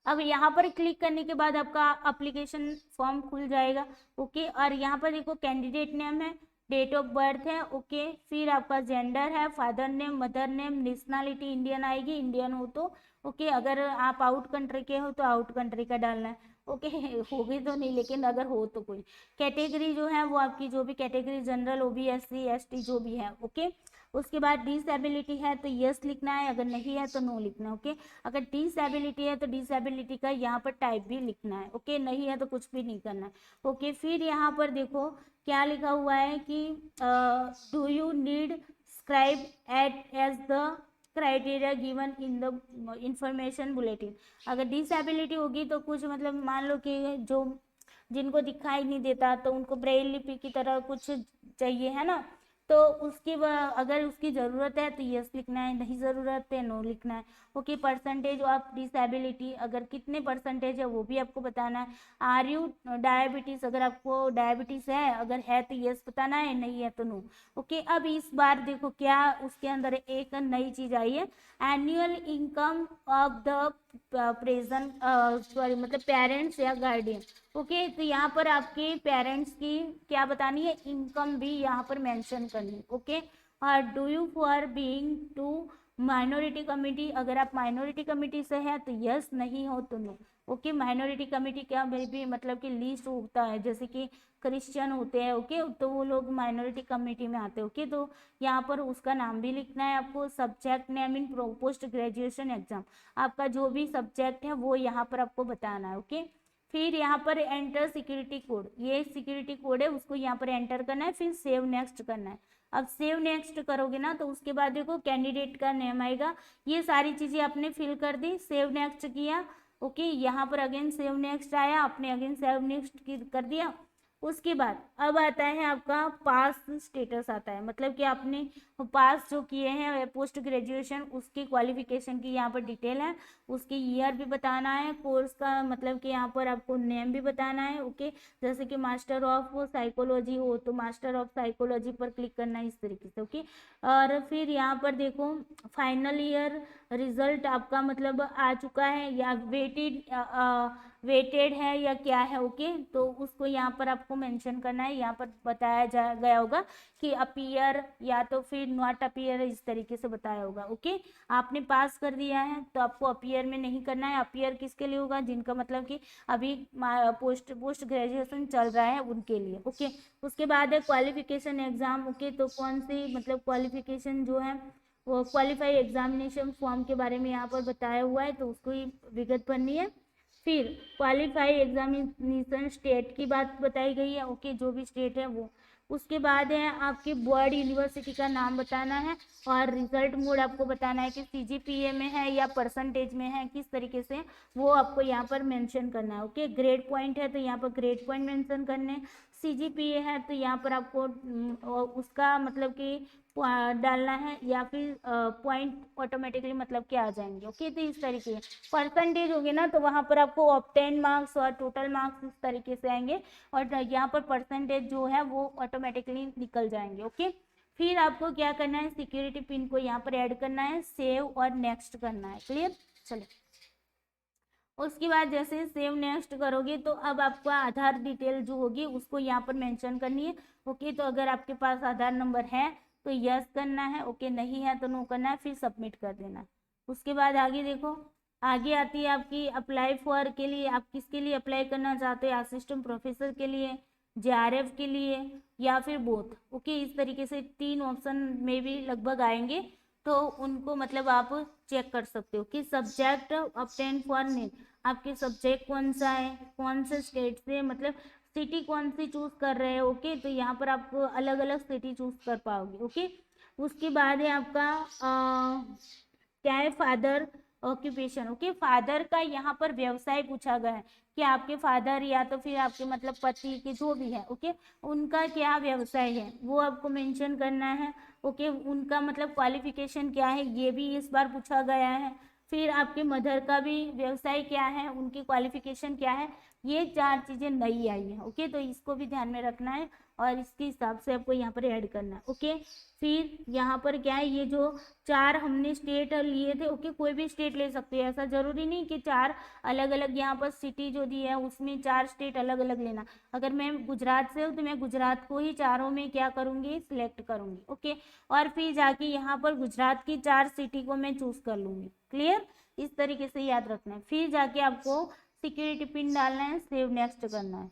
अब यहाँ पर क्लिक करने के बाद आपका एप्लीकेशन फॉर्म खुल जाएगा। ओके, और यहाँ पर देखो कैंडिडेट नेम है, डेट ऑफ बर्थ है। ओके, फिर आपका जेंडर है, father name, mother name, nationality Indian आएगी, इंडियन हो तो। ओके, अगर आप आउट कंट्री के हो तो आउट कंट्री का डालना है। ओके, होगी तो नहीं लेकिन अगर हो तो कोई कैटेगरी जो है वो आपकी जो भी कैटेगरी, जनरल, ओबी, एससी, एसटी जो भी है। ओके, उसके बाद डिसेबिलिटी है तो यस लिखना है, अगर नहीं है तो नो लिखना है। ओके, अगर डिसेबिलिटी है तो डिसेबिलिटी का यहाँ पर टाइप भी लिखना है। ओके, नहीं है तो कुछ भी नहीं करना है। ओके, फिर यहाँ पर देखो क्या लिखा हुआ है कि do you need scribe at as the criteria given in the information bulletin. अगर डिसेबिलिटी होगी तो कुछ मतलब मान लो कि जो जिनको दिखाई नहीं देता तो उनको ब्रेल लिपि की तरह कुछ चाहिए है ना, तो उसकी अगर उसकी ज़रूरत है तो यस लिखना है, नहीं ज़रूरत है नो लिखना है। ओके, परसेंटेज ऑफ डिसेबिलिटी, अगर कितने परसेंटेज है वो भी आपको बताना है। आर यू डायबिटीज़, अगर आपको डायबिटीज़ है, अगर है तो यस बताना है, नहीं है तो नो। ओके, अब इस बार देखो क्या उसके अंदर एक नई चीज़ आई है, annual income of the present sorry मतलब पेरेंट्स या गार्डियन। ओके, तो यहाँ पर आपके पेरेंट्स की क्या बतानी है, इनकम भी यहाँ पर मेंशन करनी। ओके, और do you for being to minority committee, अगर आप माइनॉरिटी कमिटी से हैं तो यस, नहीं हो तो नो। ओके, माइनॉरिटी कमिटी क्या भी मतलब कि लिस्ट होता है, जैसे कि क्रिश्चियन होते हैं। ओके, तो वो लोग माइनॉरिटी कमिटी में आते हैं। ओके, तो यहाँ पर उसका नाम भी लिखना है आपको। Subject name in post graduation exam, आपका जो भी सब्जेक्ट है वो यहाँ पर आपको बताना है। ओके, फिर यहाँ पर एंटर सिक्योरिटी कोड, ये सिक्योरिटी कोड है, उसको यहाँ पर एंटर करना है, फिर सेव नेक्स्ट करना है। अब सेव नेक्स्ट करोगे ना तो उसके बाद देखो कैंडिडेट का नेम आएगा। ये सारी चीजें आपने फिल कर दी, सेव नेक्स्ट किया। ओके, यहाँ पर अगेन सेव नेक्स्ट आया, आपने अगेन सेव नेक्स्ट कर दिया। उसके बाद अब आता है आपका पास स्टेटस आता है, मतलब कि आपने पास जो किए हैं पोस्ट ग्रेजुएशन, उसकी क्वालिफिकेशन की यहाँ पर डिटेल है, उसकी ईयर भी बताना है, कोर्स का मतलब कि यहाँ पर आपको नेम भी बताना है। ओके, जैसे कि मास्टर ऑफ साइकोलॉजी हो तो मास्टर ऑफ साइकोलॉजी पर क्लिक करना है, इस तरीके से। ओके, और फिर यहाँ पर देखो फाइनल ईयर रिजल्ट आपका मतलब आ चुका है या वेटेड है या क्या है। ओके, तो उसको यहाँ पर आपको मेंशन करना है, यहाँ पर बताया गया होगा कि अपीयर या तो फिर नॉट अपीयर, इस तरीके से बताया होगा। ओके, आपने पास कर दिया है तो आपको अपीयर में नहीं करना है। अपीयर किसके लिए होगा, जिनका मतलब कि अभी पोस्ट ग्रेजुएशन चल रहा है उनके लिए। ओके, उसके बाद है क्वालिफिकेशन एग्जाम। ओके, तो कौन सी मतलब क्वालिफिकेशन जो है वो क्वालिफाई एग्जामिनेशन फॉर्म के बारे में यहाँ पर बताया हुआ है, तो उसको ही विगत पढ़नी है। फिर क्वालिफाई एग्जामिनेशन स्टेट की बात बताई गई है। ओके, जो भी स्टेट है वो। उसके बाद है आपकी बोर्ड यूनिवर्सिटी का नाम बताना है, और रिजल्ट मोड आपको बताना है कि सीजीपीए में है या परसेंटेज में है, किस तरीके से वो आपको यहाँ पर मेंशन करना है। ओके, ग्रेड पॉइंट है तो यहाँ पर ग्रेड पॉइंट मेंशन करने, सीजीपीए है तो यहाँ पर आपको उसका मतलब कि डालना है, या फिर पॉइंट ऑटोमेटिकली मतलब कि आ जाएंगे। ओके, तो इस तरीके परसेंटेज होगी ना तो वहां पर आपको ऑब्टेन मार्क्स और टोटल मार्क्स इस तरीके से आएंगे, और यहाँ पर परसेंटेज जो है वो ऑटोमेटिकली निकल जाएंगे। ओके, फिर आपको क्या करना है, सिक्योरिटी पिन को यहाँ पर ऐड करना है, सेव और नेक्स्ट करना है। क्लियर, चलिए। उसके बाद जैसे सेव नेक्स्ट करोगे तो अब आपका आधार डिटेल जो होगी उसको यहाँ पर मेंशन करनी है। ओके, तो अगर आपके पास आधार नंबर है तो यस करना है। ओके, नहीं है तो नो करना है, फिर सबमिट कर देना है। उसके बाद आगे देखो, आगे आती है आपकी अप्लाई फॉर के लिए, आप किसके लिए अप्लाई करना चाहते हैं, असिस्टेंट प्रोफेसर के लिए, जेआरएफ के लिए, या फिर बोथ। ओके, इस तरीके से 3 ऑप्शन में भी लगभग आएंगे, तो उनको मतलब आप चेक कर सकते हो कि सब्जेक्ट ऑब्टेन फॉर नेम, आपके सब्जेक्ट कौन सा है, कौन से स्टेट से मतलब सिटी कौन सी चूज कर रहे हैं। ओके, तो यहाँ पर आप अलग अलग सिटी चूज कर पाओगे। ओके, उसके बाद है आपका क्या है, फादर ऑक्यूपेशन। ओके, फादर का यहाँ पर व्यवसाय पूछा गया है कि आपके फादर या तो फिर आपके मतलब पति के जो भी है। ओके, उनका क्या व्यवसाय है वो आपको मेंशन करना है। ओके, उनका मतलब क्वालिफिकेशन क्या है ये भी इस बार पूछा गया है। फिर आपके मदर का भी व्यवसाय क्या है, उनकी क्वालिफिकेशन क्या है, ये 4 चीजें नई आई है। ओके, तो इसको भी ध्यान में रखना है और इसके हिसाब से आपको यहाँ पर ऐड करना है। ओके, फिर यहाँ पर क्या है, ये जो 4 हमने स्टेट लिए थे। ओके, कोई भी स्टेट ले सकते हैं, ऐसा जरूरी नहीं कि 4 अलग अलग यहाँ पर सिटी जो दी है उसमें 4 स्टेट अलग अलग लेना। अगर मैं गुजरात से हूँ तो मैं गुजरात को ही चारों में क्या करूँगी, सिलेक्ट करूँगी। ओके, और फिर जाके यहाँ पर गुजरात की 4 सिटी को मैं चूज कर लूँगी। क्लियर, इस तरीके से याद रखना है। फिर जाके आपको सिक्योरिटी पिन डालना है, सेव नेक्स्ट करना है।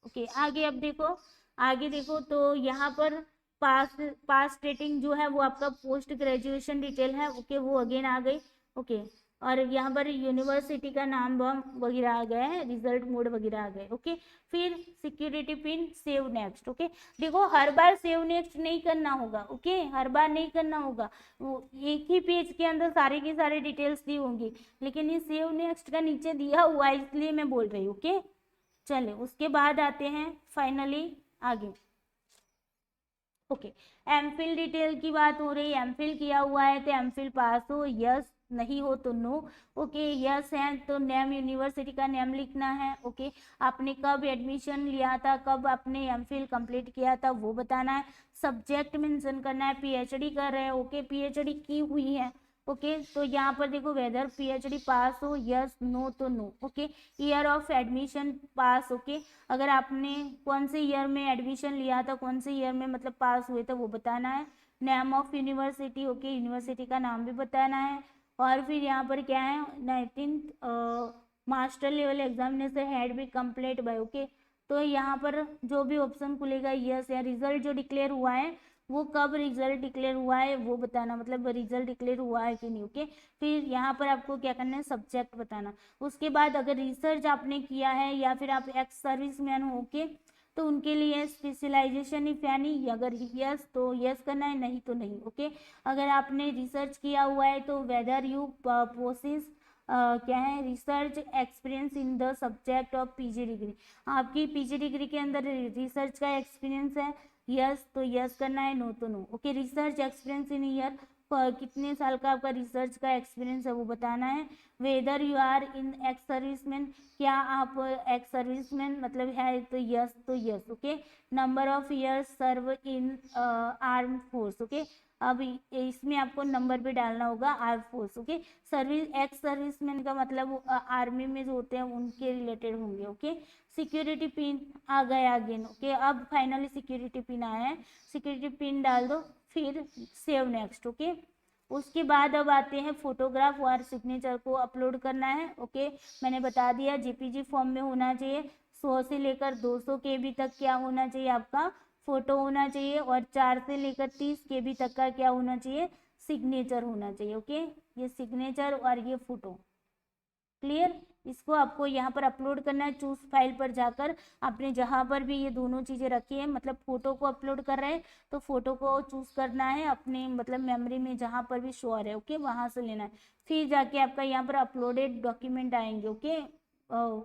ओके, आगे अब देखो, आगे देखो तो यहाँ पर पास रेटिंग जो है वो आपका पोस्ट ग्रेजुएशन डिटेल है। ओके, वो अगेन आ गई। ओके, और यहाँ पर यूनिवर्सिटी का नाम वाम वगैरह आ गया है, रिजल्ट मोड वगैरह आ गए। ओके, फिर security pin, save next. Okay, देखो हर बार सेव नेक्स्ट नहीं करना होगा। ओके, हर बार नहीं करना होगा, वो एक ही पेज के अंदर सारी की सारी डिटेल्स दी होंगी, लेकिन ये सेव नेक्स्ट का नीचे दिया हुआ है इसलिए मैं बोल रही हूँ। ओके, चले उसके बाद आते हैं फाइनली आगे। ओके, एमफिल डिटेल की बात हो रही है। एमफिल किया हुआ है तो एमफिल पास हो, यस, नहीं हो तो नो। ओके, यस है तो नेम, यूनिवर्सिटी का नेम लिखना है। ओके, आपने कब एडमिशन लिया था, कब आपने एमफिल कंप्लीट किया था वो बताना है। सब्जेक्ट मेंशन करना है, पीएचडी कर रहे हैं। ओके, पीएचडी की हुई है। ओके, तो यहाँ पर देखो वेदर पीएचडी पास हो, यस, नो तो no. Okay, year of admission pass. Okay, अगर आपने कौन से ईयर में एडमिशन लिया था, कौन से ईयर में मतलब पास हुए थे वो बताना है। Name of university, okay, university का नाम भी बताना है। और फिर यहाँ पर क्या है, 19th master level examination had be complete by. Okay, तो यहाँ पर जो भी ऑप्शन खुलेगा यस या रिजल्ट जो डिक्लेयर हुआ है वो कब रिजल्ट डिक्लेयर हुआ है वो बताना, मतलब रिजल्ट डिक्लेयर हुआ है कि नहीं। ओके, फिर यहाँ पर आपको क्या करना है, सब्जेक्ट बताना। उसके बाद अगर रिसर्च आपने किया है या फिर आप एक्स सर्विस मैन हो, ओके, तो उनके लिए स्पेशलाइजेशन इफ यानी अगर यस तो यस करना है, नहीं तो नहीं। ओके, अगर आपने रिसर्च किया हुआ है तो वेदर यू पोसेस क्या है, research experience in the subject of PG degree. आपकी पीजी डिग्री के अंदर रिसर्च का एक्सपीरियंस है, यस तो यस करना है, नो तो no. Okay, research experience in year, कितने साल का आपका रिसर्च का एक्सपीरियंस है वो बताना है। Whether you are in ex serviceman, क्या आप एक्स सर्विसमैन मतलब है तो यस तो yes. Okay, number of years serve in arm force. Okay, अब इसमें आपको नंबर भी डालना होगा, arm force. Okay, service ex serviceman का मतलब आर्मी में जो होते हैं उनके रिलेटेड होंगे। ओके, सिक्योरिटी पिन आ गया अगेन। ओके, अब फाइनली सिक्योरिटी पिन आया है, सिक्योरिटी पिन डाल दो, फिर सेव नेक्स्ट। ओके, उसके बाद अब आते हैं फोटोग्राफ और सिग्नेचर को अपलोड करना है। ओके, मैंने बता दिया जेपीजी फॉर्म में होना चाहिए, 100 से लेकर 200 केबी तक क्या होना चाहिए आपका फोटो होना चाहिए, और 4 से लेकर 30 केबी तक का क्या होना चाहिए, सिग्नेचर होना चाहिए। ओके, ये सिग्नेचर और ये फोटो, क्लियर। इसको आपको यहाँ पर अपलोड करना है, चूज फाइल पर जाकर आपने जहाँ पर भी ये दोनों चीजें रखी है, मतलब फोटो को अपलोड कर रहे हैं तो फोटो को चूज करना है अपने मतलब मेमोरी में जहाँ पर भी श्योर है। ओके, वहां से लेना है, फिर जाके आपका यहाँ पर अपलोडेड डॉक्यूमेंट आएंगे। ओके,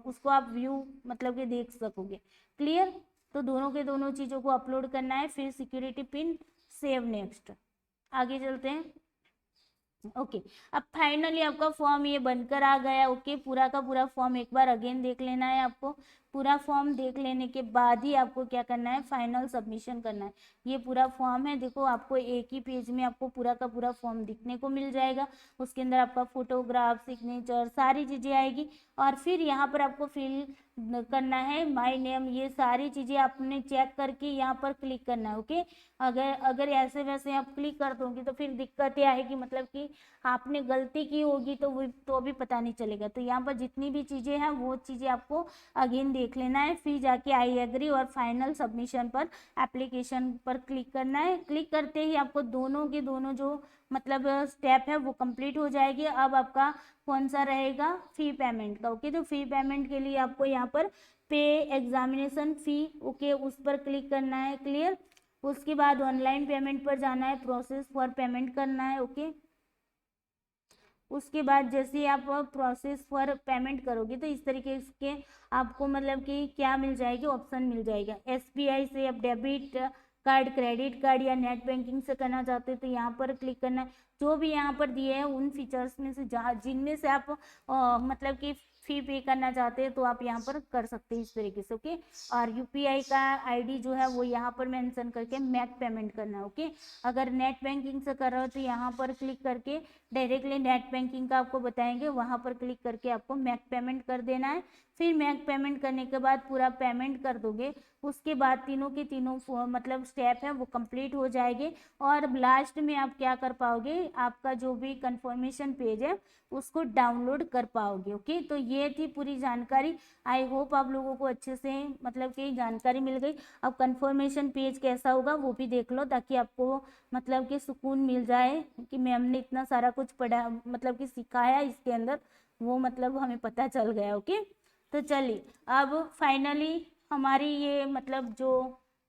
उसको आप व्यू मतलब कि देख सकोगे, क्लियर। तो दोनों के दोनों चीजों को अपलोड करना है, फिर सिक्योरिटी पिन, सेव नेक्स्ट। आगे चलते हैं। ओके, अब फाइनली आपका फॉर्म ये बनकर आ गया। ओके, पूरा का पूरा फॉर्म एक बार अगेन देख लेना है आपको। पूरा फॉर्म देख लेने के बाद ही आपको क्या करना है, फाइनल सबमिशन करना है। ये पूरा फॉर्म है, देखो आपको एक ही पेज में आपको पूरा का पूरा फॉर्म दिखने को मिल जाएगा। उसके अंदर आपका फोटोग्राफ, सिग्नेचर, सारी चीजें आएगी। और फिर यहाँ पर आपको फिल करना है माय नेम, ये सारी चीजें आपने चेक करके यहाँ पर क्लिक करना है। ओके, अगर अगर ऐसे वैसे आप क्लिक कर दोगे तो फिर दिक्कतें आएगी, मतलब कि आपने गलती की होगी तो वो तो भी पता नहीं चलेगा। तो यहाँ पर जितनी भी चीजें हैं वो चीजें आपको अगेन देख लेना है, फिर जाके आई एग्री और फाइनल सबमिशन पर एप्लीकेशन पर क्लिक करना है। क्लिक करते ही आपको दोनों के दोनों जो मतलब स्टेप है वो कंप्लीट हो जाएगी। अब आपका कौन सा रहेगा, फी पेमेंट का। ओके, तो फी पेमेंट के लिए आपको यहाँ पर पे एग्जामिनेशन फी, ओके, उस पर क्लिक करना है, क्लियर। उसके बाद ऑनलाइन पेमेंट पर जाना है, प्रोसेस फॉर पेमेंट करना है। ओके, उसके बाद जैसे आप प्रोसेस फॉर पेमेंट करोगे तो इस तरीके के आपको मतलब कि क्या मिल जाएगी, ऑप्शन मिल जाएगा। एसबीआई से आप डेबिट कार्ड, क्रेडिट कार्ड या नेट बैंकिंग से करना चाहते हो तो यहाँ पर क्लिक करना है। जो भी यहाँ पर दिए हैं उन फीचर्स में से जहाँ जिनमें से आप मतलब कि फी पे करना चाहते हैं तो आप यहाँ पर कर सकते हैं इस तरीके से। ओके, और यूपीआई का आईडी जो है वो यहाँ पर मेंशन करके मैक पेमेंट करना है। ओके, अगर नेट बैंकिंग से कर रहे हो तो यहाँ पर क्लिक करके डायरेक्टली नेट बैंकिंग का आपको बताएंगे, वहां पर क्लिक करके आपको मैक पेमेंट कर देना है। फिर मैक पेमेंट करने के बाद पूरा पेमेंट कर दोगे, उसके बाद तीनों के तीनों मतलब स्टेप है वो कंप्लीट हो जाएंगे। और लास्ट में आप क्या कर पाओगे, आपका जो भी कंफर्मेशन पेज है उसको डाउनलोड कर पाओगे। ओके, तो ये थी पूरी जानकारी। आई होप आप लोगों को अच्छे से मतलब कि जानकारी मिल गई। अब कंफर्मेशन पेज कैसा होगा वो भी देख लो, ताकि आपको मतलब कि सुकून मिल जाए कि मैम ने इतना सारा कुछ पढ़ा मतलब कि सिखाया इसके अंदर, वो मतलब हमें पता चल गया। ओके, तो चलिए अब फाइनली हमारी ये मतलब जो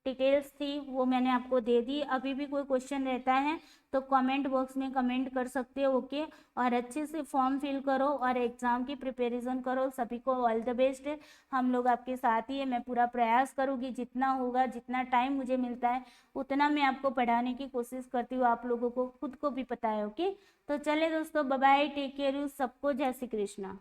डिटेल्स थी वो मैंने आपको दे दी। अभी भी कोई क्वेश्चन रहता है तो कमेंट बॉक्स में कमेंट कर सकते हो, ओके। और अच्छे से फॉर्म फिल करो और एग्ज़ाम की प्रिपरेशन करो। सभी को ऑल द बेस्ट। हम लोग आपके साथ ही है। मैं पूरा प्रयास करूँगी, जितना होगा, जितना टाइम मुझे मिलता है उतना मैं आपको पढ़ाने की कोशिश करती हूँ। आप लोगों को खुद को भी पता है, ओके। तो चले दोस्तों, bye bye, take care you, सबको जय श्री कृष्णा।